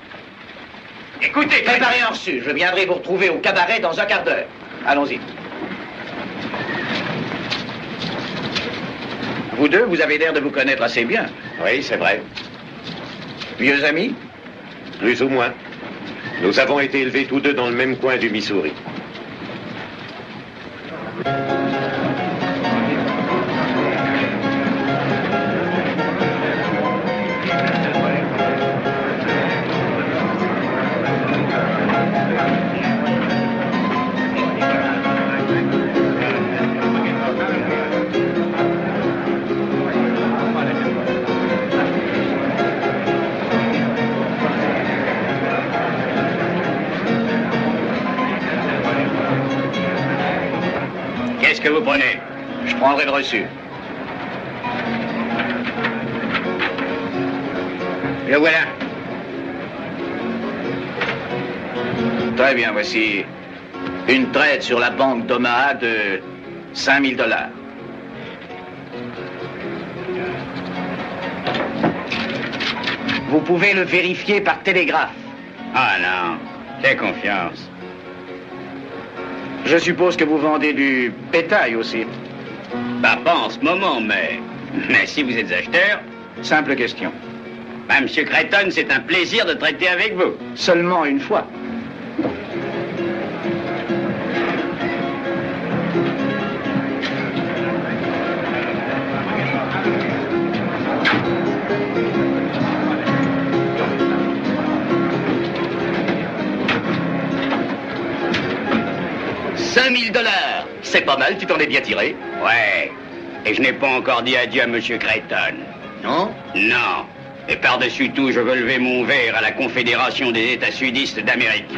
Écoutez, préparez un reçu. Je viendrai vous retrouver au cabaret dans un quart d'heure. Allons-y. Vous deux, vous avez l'air de vous connaître assez bien. Oui, c'est vrai. Vieux amis? Plus ou moins. Nous avons été élevés tous deux dans le même coin du Missouri. Qu'est-ce que vous prenez? Je prendrai le reçu. Le voilà. Très bien, voici une traite sur la banque d'Omaha de 5000 $. Vous pouvez le vérifier par télégraphe. Ah non, fais confiance. Je suppose que vous vendez du bétail aussi. Bah, pas en ce moment, mais si vous êtes acheteur... Simple question. Bah, Monsieur Creighton, c'est un plaisir de traiter avec vous. Seulement une fois. $5000. C'est pas mal, tu t'en es bien tiré. Ouais. Et je n'ai pas encore dit adieu à Monsieur Creighton. Non? Non. Et par-dessus tout, je veux lever mon verre à la Confédération des États sudistes d'Amérique.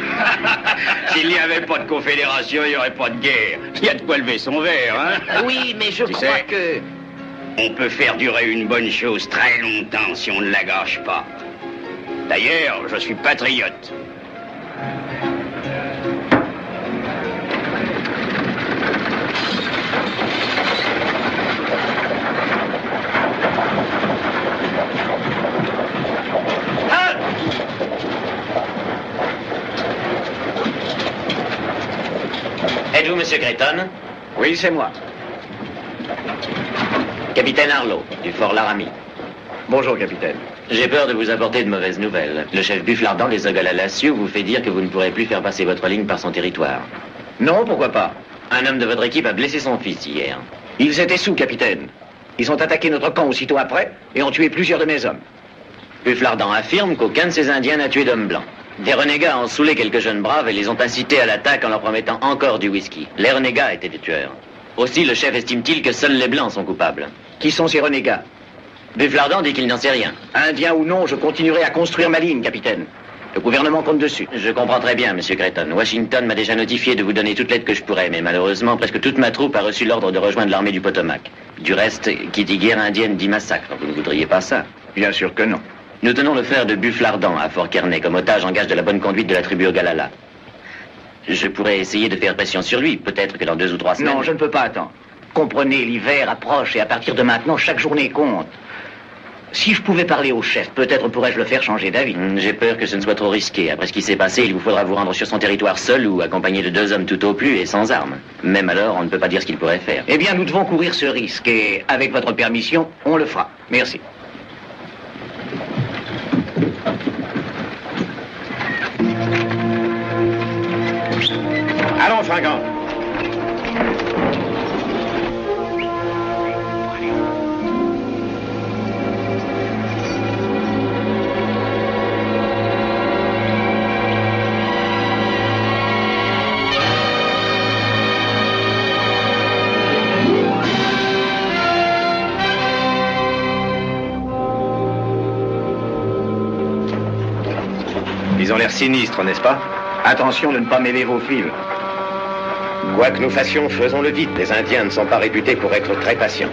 S'il n'y avait pas de confédération, il n'y aurait pas de guerre. Il y a de quoi lever son verre, hein? Oui, mais je crois que... On peut faire durer une bonne chose très longtemps si on ne la gâche pas. D'ailleurs, je suis patriote. Êtes-vous Monsieur Creighton? Oui, c'est moi. Capitaine Harlow, du Fort Laramie. Bonjour, capitaine. J'ai peur de vous apporter de mauvaises nouvelles. Le chef Bufflardant, les Ogallalacieux, vous fait dire que vous ne pourrez plus faire passer votre ligne par son territoire. Non, pourquoi pas? Un homme de votre équipe a blessé son fils hier. Ils étaient sous, capitaine. Ils ont attaqué notre camp aussitôt après et ont tué plusieurs de mes hommes. Bufflardant affirme qu'aucun de ces Indiens n'a tué d'hommes blancs. Des renégats ont saoulé quelques jeunes braves et les ont incités à l'attaque en leur promettant encore du whisky. Les renégats étaient des tueurs. Aussi, le chef estime-t-il que seuls les blancs sont coupables. Qui sont ces renégats? Bufflardant dit qu'il n'en sait rien. Indien ou non, je continuerai à construire ma ligne, capitaine. Le gouvernement compte dessus. Je comprends très bien, Monsieur Creighton. Washington m'a déjà notifié de vous donner toute l'aide que je pourrais, mais malheureusement, presque toute ma troupe a reçu l'ordre de rejoindre l'armée du Potomac. Du reste, qui dit guerre indienne dit massacre. Vous ne voudriez pas ça? Bien sûr que non. Nous tenons le frère de Bufflardant à Fort Kearney comme otage en gage de la bonne conduite de la tribu Ogalala. Je pourrais essayer de faire pression sur lui, peut-être que dans 2 ou 3 semaines... Non, je ne peux pas attendre. Comprenez, l'hiver approche et à partir de maintenant, chaque journée compte. Si je pouvais parler au chef, peut-être pourrais-je le faire changer d'avis. J'ai peur que ce ne soit trop risqué. Après ce qui s'est passé, il vous faudra vous rendre sur son territoire seul ou accompagné de 2 hommes tout au plus et sans armes. Même alors, on ne peut pas dire ce qu'il pourrait faire. Eh bien, nous devons courir ce risque et, avec votre permission, on le fera. Merci. Allons, Fringant. Ils ont l'air sinistres, n'est-ce pas? Attention de ne pas mêler vos fils. Quoi que nous fassions, faisons-le vite. Les Indiens ne sont pas réputés pour être très patients.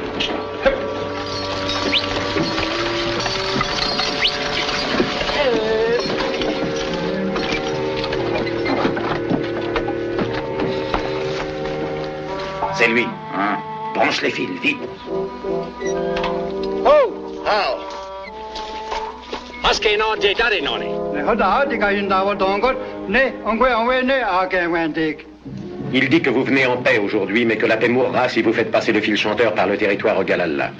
C'est lui. Hein? Branche les fils, vite. Oh! How? Aske no je dare noni. Il dit que vous venez en paix aujourd'hui, mais que la paix mourra si vous faites passer le fil chanteur par le territoire Ogalalla.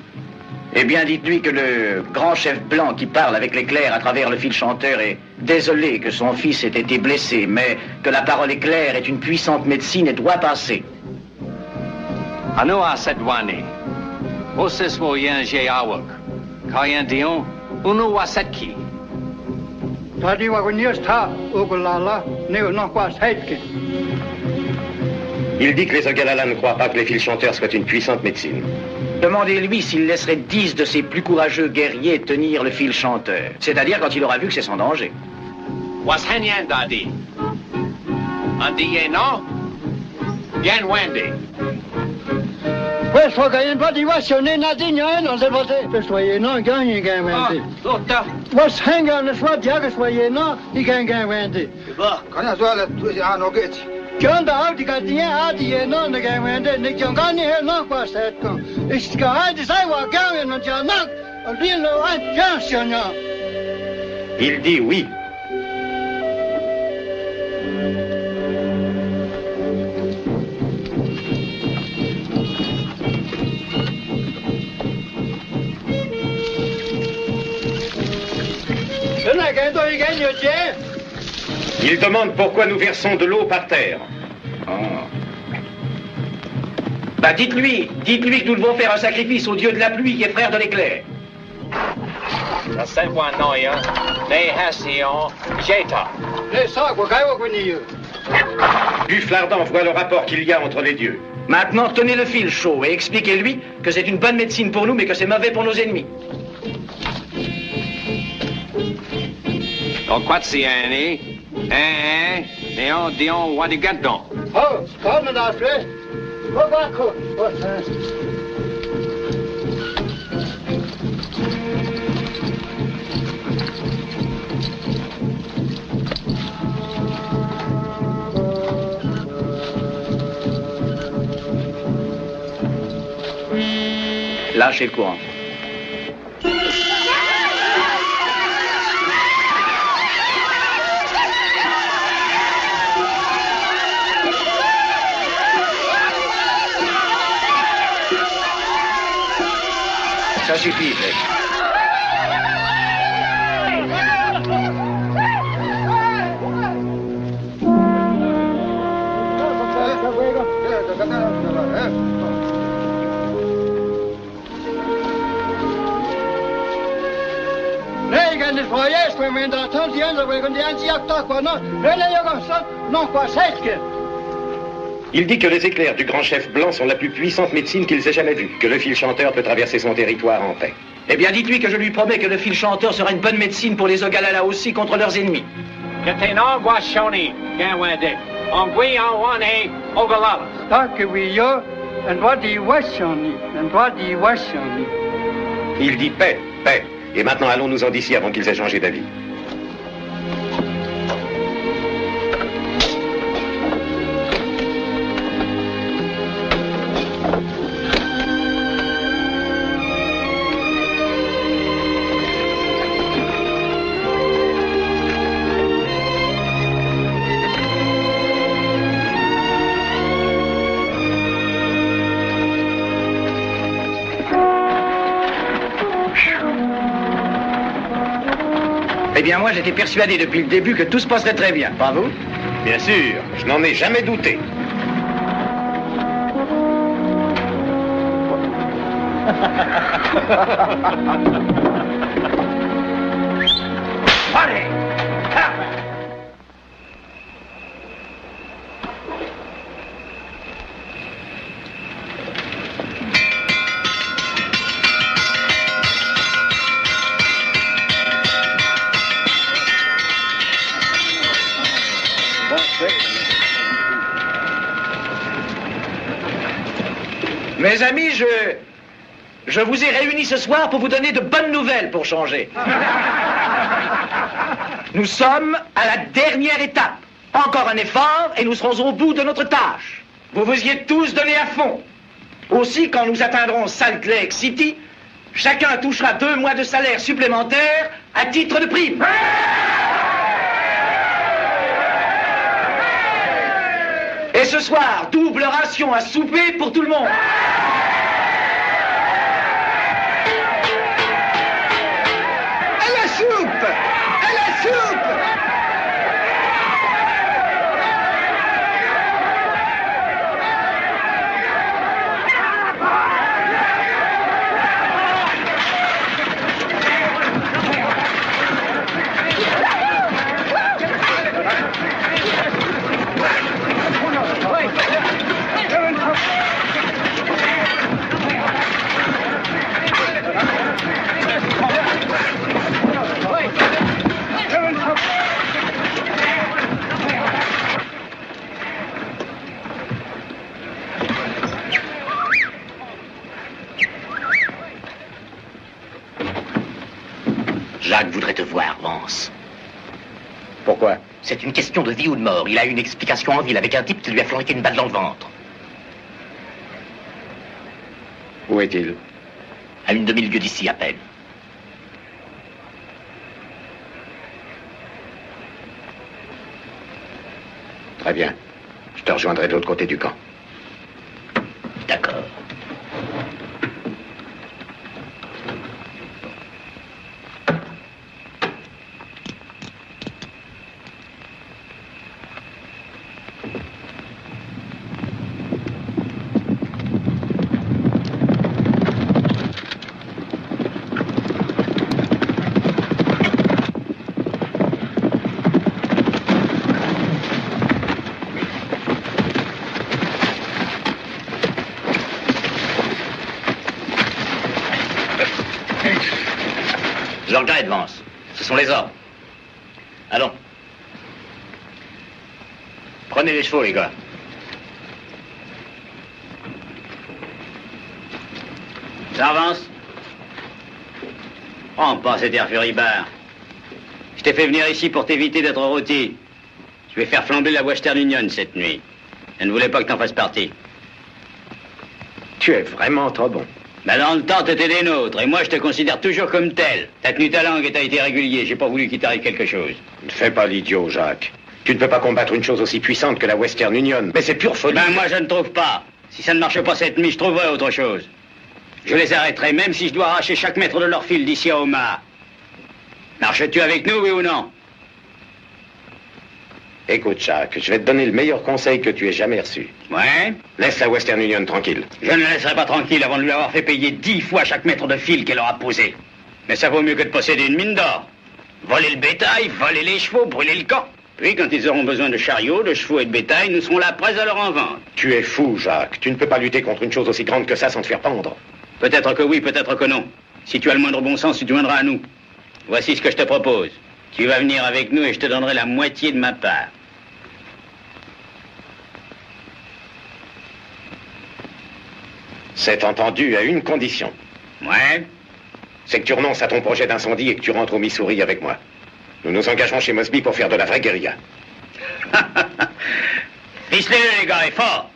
Eh bien, dites-lui que le grand chef blanc qui parle avec l'éclair à travers le fil chanteur est désolé que son fils ait été blessé, mais que la parole éclair est une puissante médecine et doit passer. Ano a sedwani. Osis wo yan je awak. Kayan dion. Uno wa setki. Il dit que les Ogalalla ne croient pas que les fils chanteurs soient une puissante médecine. Demandez-lui s'il laisserait 10 de ses plus courageux guerriers tenir le fil chanteur. C'est-à-dire quand il aura vu que c'est sans danger. Was henyan dadi. Andi ye no. Yan wende. Was hängen das war jagas war je no die kan wende. Kan jag så att no get. John da out die die no ne kan wende ne kan ni no kwa set ko. Ich ska halt sei wa gang no janak. Alino at jansona. Il dit oui. Il demande pourquoi nous versons de l'eau par terre. Oh. Bah dites-lui que nous devons faire un sacrifice au dieu de la pluie qui est frère de l'éclair. Du Flardan voit le rapport qu'il y a entre les dieux. Maintenant, tenez le fil chaud et expliquez-lui que c'est une bonne médecine pour nous, mais que c'est mauvais pour nos ennemis. Donc quoi c'est Annie? Néon dion wadigadon. Oh, come dans le. Bobako. Lâchez le courant. Ça suffit, Blake. Il dit que les éclairs du grand chef blanc sont la plus puissante médecine qu'ils aient jamais vue, que le fil chanteur peut traverser son territoire en paix. Eh bien, dites-lui que je lui promets que le fil chanteur sera une bonne médecine pour les Ogalalla aussi contre leurs ennemis. Il dit paix, paix. Et maintenant, allons-nous en d'ici avant qu'ils aient changé d'avis. Eh bien, moi, j'étais persuadé depuis le début que tout se passerait très bien. Pas vous? Bien sûr, je n'en ai jamais douté. Allez! Mes amis, je vous ai réunis ce soir pour vous donner de bonnes nouvelles pour changer. Nous sommes à la dernière étape. Encore un effort et nous serons au bout de notre tâche. Vous vous y êtes tous donnés à fond. Aussi, quand nous atteindrons Salt Lake City, chacun touchera 2 mois de salaire supplémentaire à titre de prime. Et ce soir, double ration à souper pour tout le monde. À la soupe! À la soupe! Jacques voudrait te voir, Vance. Pourquoi? C'est une question de vie ou de mort. Il a une explication en ville avec un type qui lui a flanqué une balle dans le ventre. Où est-il? À une demi-lieue d'ici, à peine. Très bien. Je te rejoindrai de l'autre côté du camp. D'accord. Je regrette, Vance. Ce sont les ordres. Allons. Prenez les chevaux, les gars. Ça avance? Prends pas cet air furibard. Je t'ai fait venir ici pour t'éviter d'être rôti. Je vais faire flamber la Western Union cette nuit. Je ne voulais pas que t'en fasses partie. Tu es vraiment trop bon. Ben dans le temps, t'étais des nôtres, et moi je te considère toujours comme tel. T'as tenu ta langue et t'as été régulier, j'ai pas voulu qu'il t'arrive quelque chose. Ne fais pas l'idiot, Jacques. Tu ne peux pas combattre une chose aussi puissante que la Western Union. Mais c'est pure folie. Ben moi je ne trouve pas. Si ça ne marche pas cette nuit, je trouverai autre chose. Je les arrêterai, même si je dois arracher chaque mètre de leur fil d'ici à Omaha. Marches-tu avec nous, oui ou non? Écoute, Jacques, je vais te donner le meilleur conseil que tu aies jamais reçu. Ouais? Laisse la Western Union tranquille. Je ne la laisserai pas tranquille avant de lui avoir fait payer 10 fois chaque mètre de fil qu'elle aura posé. Mais ça vaut mieux que de posséder une mine d'or. Voler le bétail, voler les chevaux, brûler le camp. Puis, quand ils auront besoin de chariots, de chevaux et de bétail, nous serons là prêts à leur en vendre. Tu es fou, Jacques. Tu ne peux pas lutter contre une chose aussi grande que ça sans te faire pendre. Peut-être que oui, peut-être que non. Si tu as le moindre bon sens, tu te joindras à nous. Voici ce que je te propose. Tu vas venir avec nous et je te donnerai la moitié de ma part. C'est entendu à une condition. Ouais? C'est que tu renonces à ton projet d'incendie et que tu rentres au Missouri avec moi. Nous nous engagerons chez Mosby pour faire de la vraie guérilla. Ficelez-le, les gars, et fort!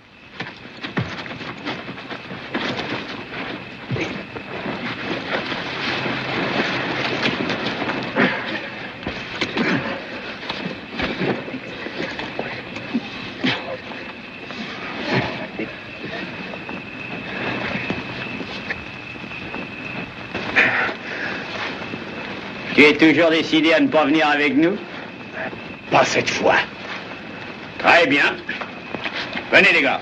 Tu es toujours décidé à ne pas venir avec nous? Pas cette fois. Très bien. Venez, les gars.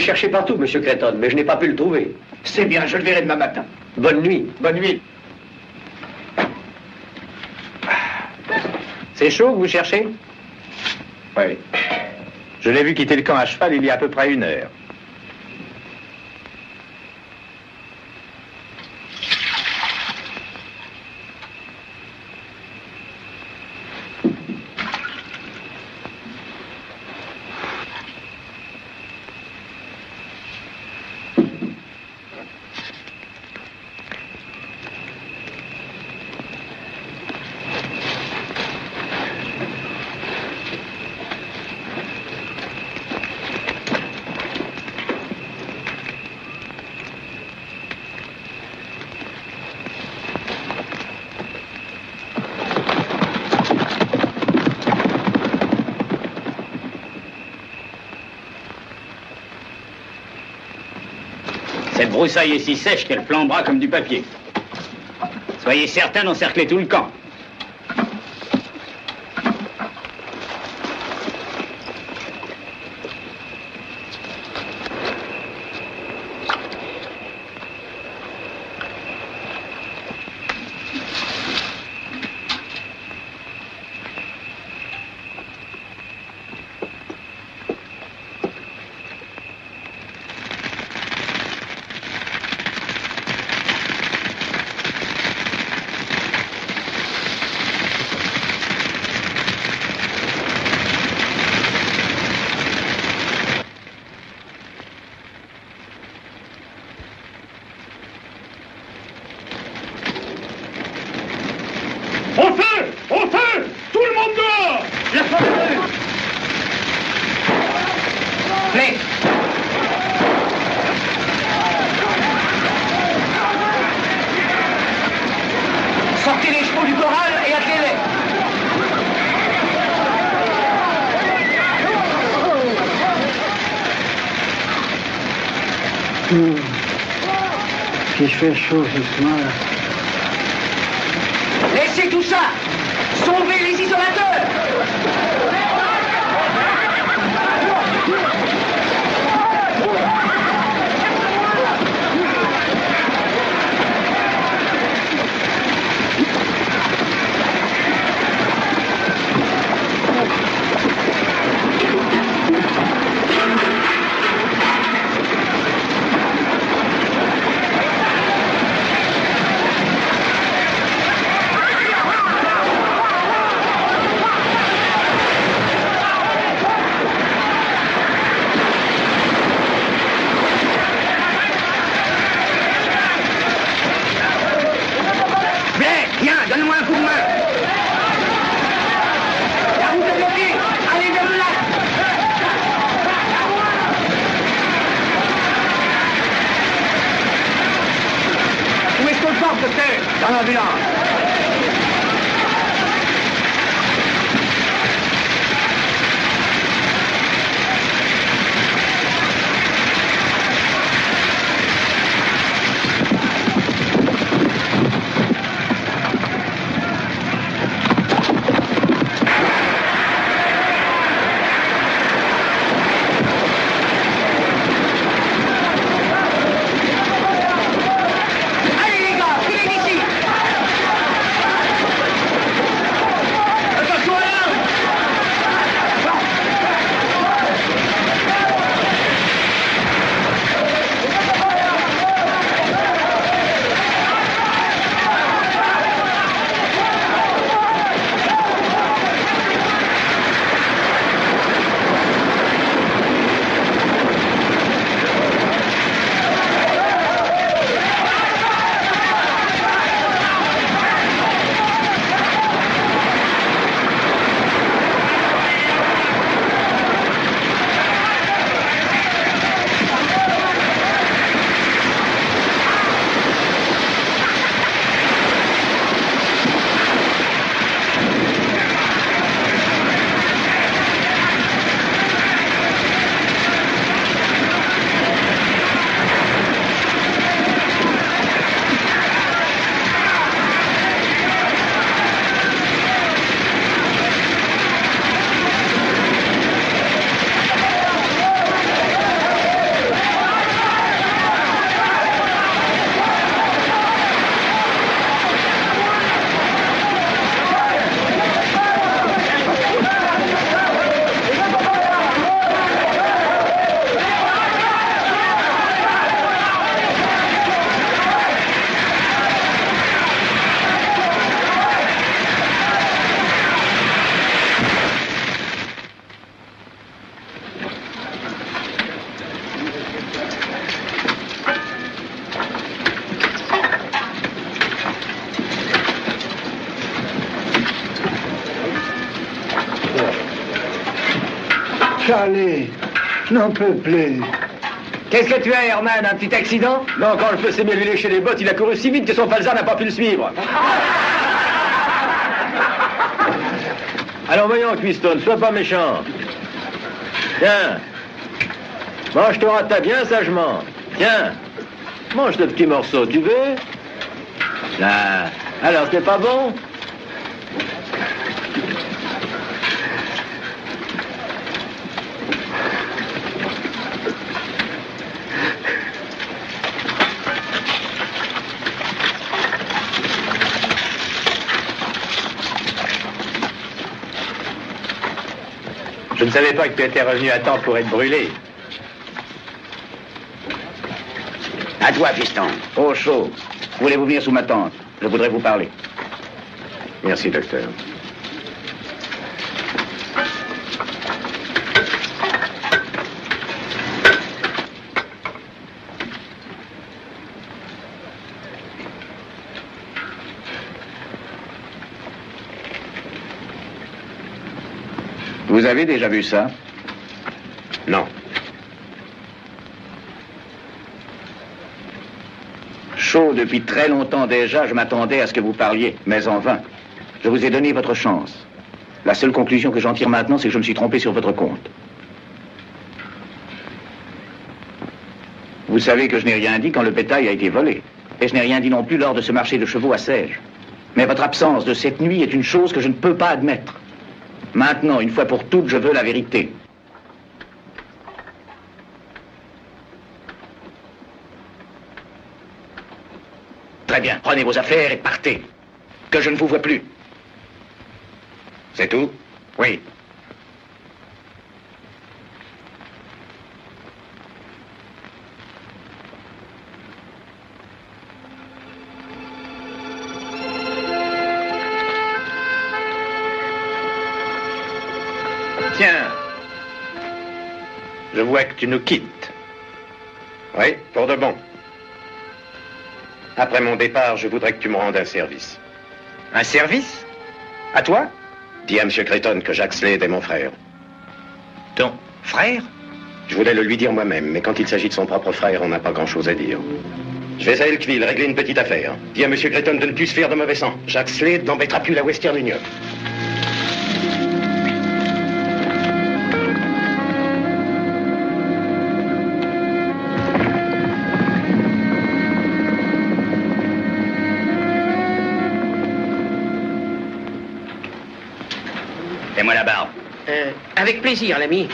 cherché partout, monsieur Clayton, mais je n'ai pas pu le trouver. C'est bien, je le verrai demain matin. Bonne nuit. Bonne nuit. C'est chaud que vous cherchez? Oui. Je l'ai vu quitter le camp à cheval il y a à peu près 1 heure. Cette broussaille est si sèche qu'elle flambera comme du papier. Soyez certain d'encercler tout le camp. Sortez les chevaux du corral et attelez-les. Qu'il fait chaud ce soir. Laissez tout ça. Sauvez les isolateurs. Donne-moi un coup de main. La route est bloquée. Allez vers le lac. Où est-ce qu'on porte, docteur? Dans l'ambulance. Charlie, je n'en peux plus. Qu'est-ce que tu as, Herman? Un petit accident? Non, quand le feu s'est mis à lui lécher les bottes, il a couru si vite que son falzar n'a pas pu le suivre. Alors voyons, Quiston, sois pas méchant. Tiens. Mange ton rata bien sagement. Tiens. Mange ce petit morceau, tu veux? Là. Alors, c'est pas bon? Je ne savais pas que tu étais revenu à temps pour être brûlé. À toi, fiston. Oh, chaud. Voulez-vous venir sous ma tente? Je voudrais vous parler. Merci, docteur. Vous avez déjà vu ça? Non. Chaud, depuis très longtemps déjà, je m'attendais à ce que vous parliez, mais en vain. Je vous ai donné votre chance. La seule conclusion que j'en tire maintenant, c'est que je me suis trompé sur votre compte. Vous savez que je n'ai rien dit quand le bétail a été volé. Et je n'ai rien dit non plus lors de ce marché de chevaux à Sège. Mais votre absence de cette nuit est une chose que je ne peux pas admettre. Maintenant, une fois pour toutes, je veux la vérité. Très bien, prenez vos affaires et partez. Que je ne vous vois plus. C'est tout? Oui. Tiens, je vois que tu nous quittes. Oui, pour de bon. Après mon départ, je voudrais que tu me rendes un service. Un service? À toi? Dis à M. Creighton que Jacques Slade est mon frère. Ton frère? Je voulais le lui dire moi-même, mais quand il s'agit de son propre frère, on n'a pas grand-chose à dire. Je vais à Elkville régler une petite affaire. Dis à M. Creighton de ne plus se faire de mauvais sang. Jacques Slade n'embêtera plus la Western Union. Fais-moi la barbe. Avec plaisir, l'ami.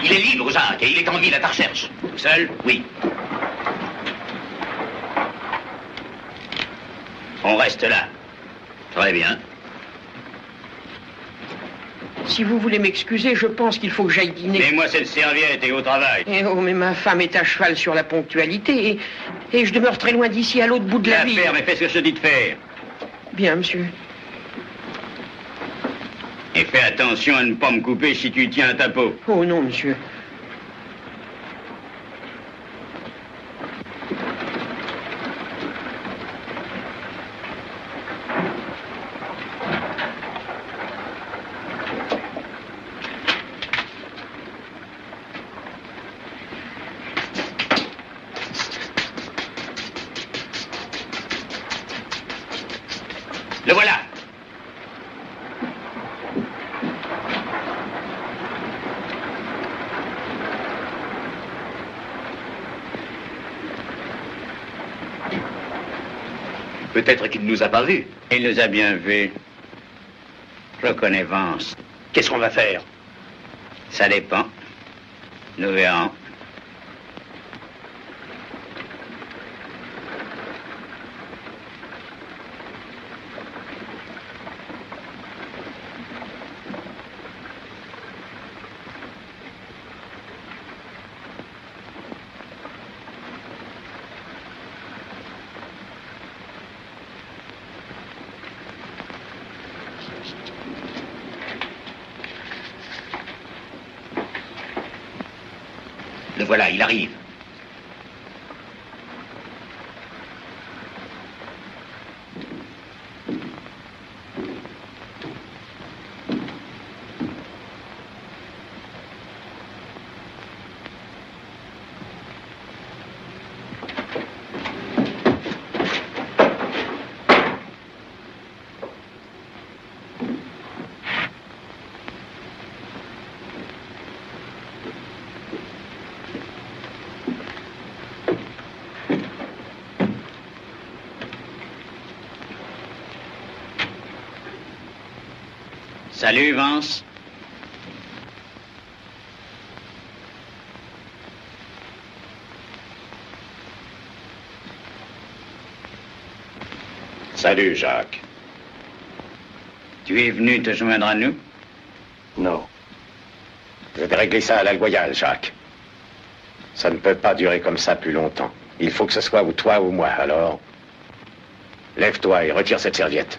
Il est libre, Jacques, et il est en ville à ta recherche. Tout seul? Oui. On reste là. Très bien. Si vous voulez m'excuser, je pense qu'il faut que j'aille dîner. Mets-moi cette serviette et au travail. Eh oh, mais ma femme est à cheval sur la ponctualité et je demeure très loin d'ici, à l'autre bout de la ville. Faire, mais fais ce que je te dis de faire. Bien, monsieur. Et fais attention à ne pas me couper si tu tiens à ta peau. Oh non, monsieur. Le voilà. Peut-être qu'il ne nous a pas vus. Il nous a bien vus. Je connais Vance. Qu'est-ce qu'on va faire? Ça dépend. Nous verrons. Le voilà, il arrive. Salut, Vance. Salut, Jacques. Tu es venu te joindre à nous? Non. Je vais régler ça à la loyale, Jacques. Ça ne peut pas durer comme ça plus longtemps. Il faut que ce soit ou toi ou moi, alors... Lève-toi et retire cette serviette.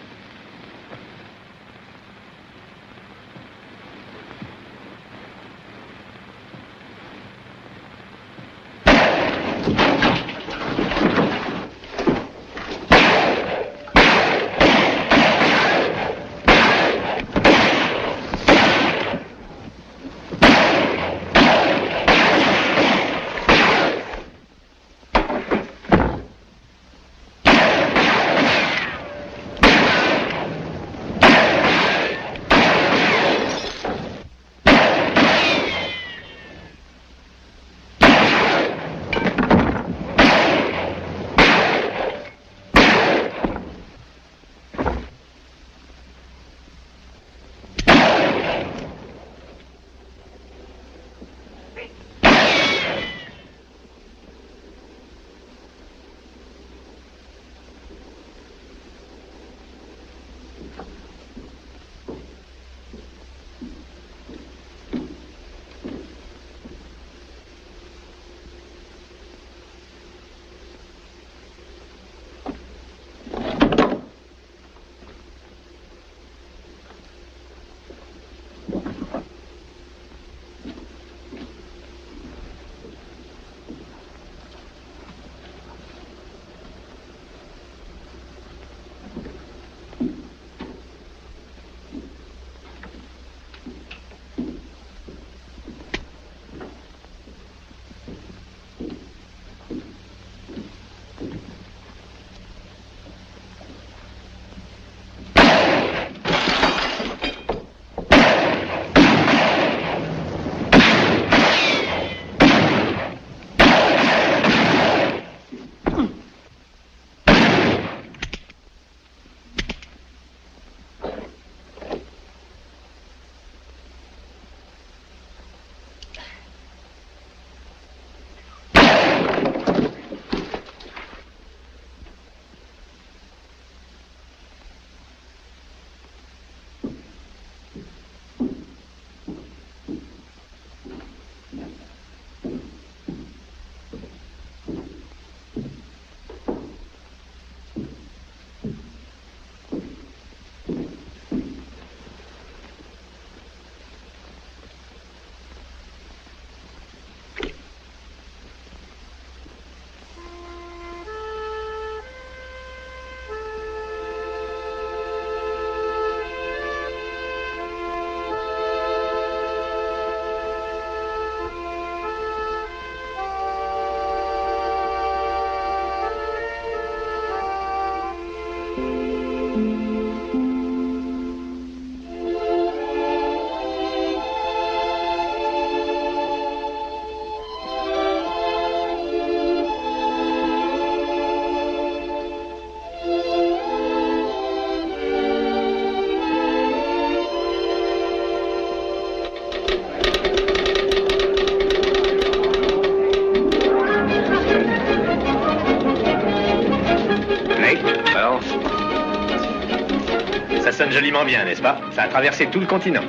sonne joliment bien, n'est-ce pas? Ça a traversé tout le continent.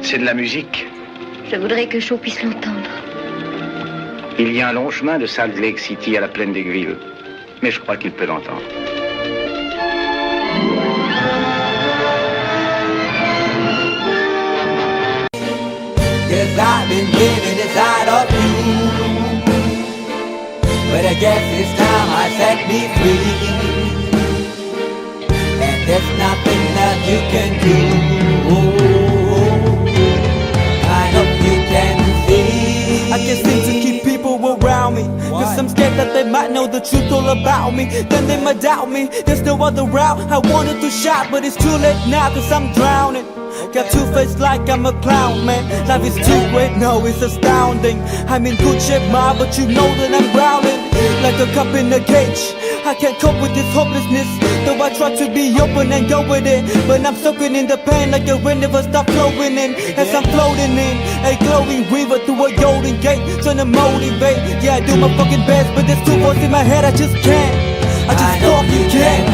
C'est de la musique. Je voudrais que Shaw puisse l'entendre. Il y a un long chemin de Salt Lake City à la plaine d'Aigueville. Mais je crois qu'il peut l'entendre. Yes, I've been living guess it's time I set me free. And there's nothing that you can do. I hope you can see. I can't seem to keep people around me, cause I'm scared that they might know the truth all about me. Then they might doubt me, there's no other route. I wanted to shout, but it's too late now, cause I'm drowning. Got two-faced like I'm a clown, man. Life is too great, no, it's astounding. I'm in good shape, ma, but you know that I'm drowning like a cup in a cage. I can't cope with this hopelessness, though I try to be open and go with it. But I'm soaking in the pain like the rain never stop flowing in. As I'm floating in a glowing river through a golden gate, trying to motivate. Yeah, I do my fucking best, but there's two voices in my head, I just can't. I just fucking can't.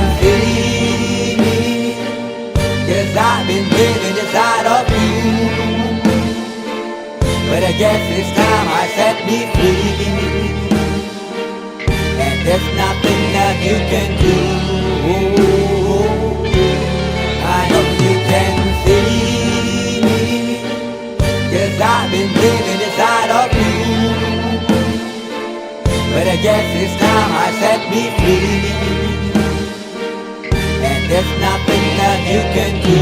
Cause I've been living inside of you. But I guess it's time I set me free. And there's nothing that you can do. I hope you can see. Cause I've been living inside of you. But I guess it's time I set me free. And there's nothing that you can do.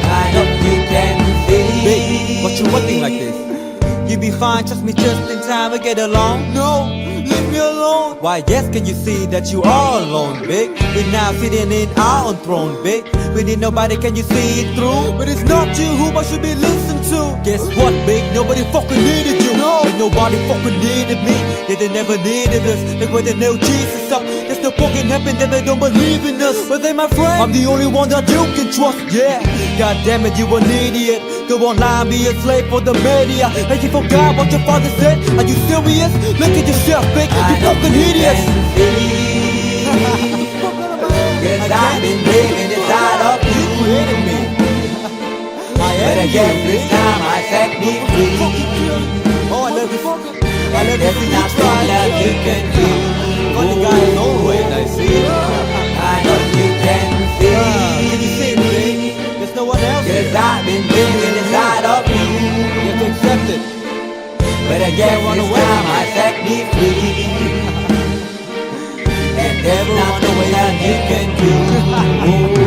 I hope you can see. Babe, what you wanting like this? You be fine, trust me, just in time we get along. No, leave me alone. Why yes, can you see that you are alone, big? We're now sitting in our own throne, big. We need nobody, can you see it through? But it's not you who I should be listening to. Guess what, big? Nobody fucking needed you. No, and nobody fucking needed me. Yeah, they never needed us. Like when they nailed Jesus up, there's no fucking heaven that they don't believe in us. But they my friend, I'm the only one that you can trust. Yeah, god damn it, you an idiot. Go online, be a slave for the media. And you forgot what your father said. Are you serious? Look at yourself, big. You fucking idiot. Cause I've been living inside of you. But I guess this time I set me free. Oh, I love this. And there's nothing that you can do. Got the guy is always I see. I know you can see. Can you see it, big? There's no one else. Cause I've been living inside of you. You have to accept it. But I guess this time I set me free. And there's nothing that you can do.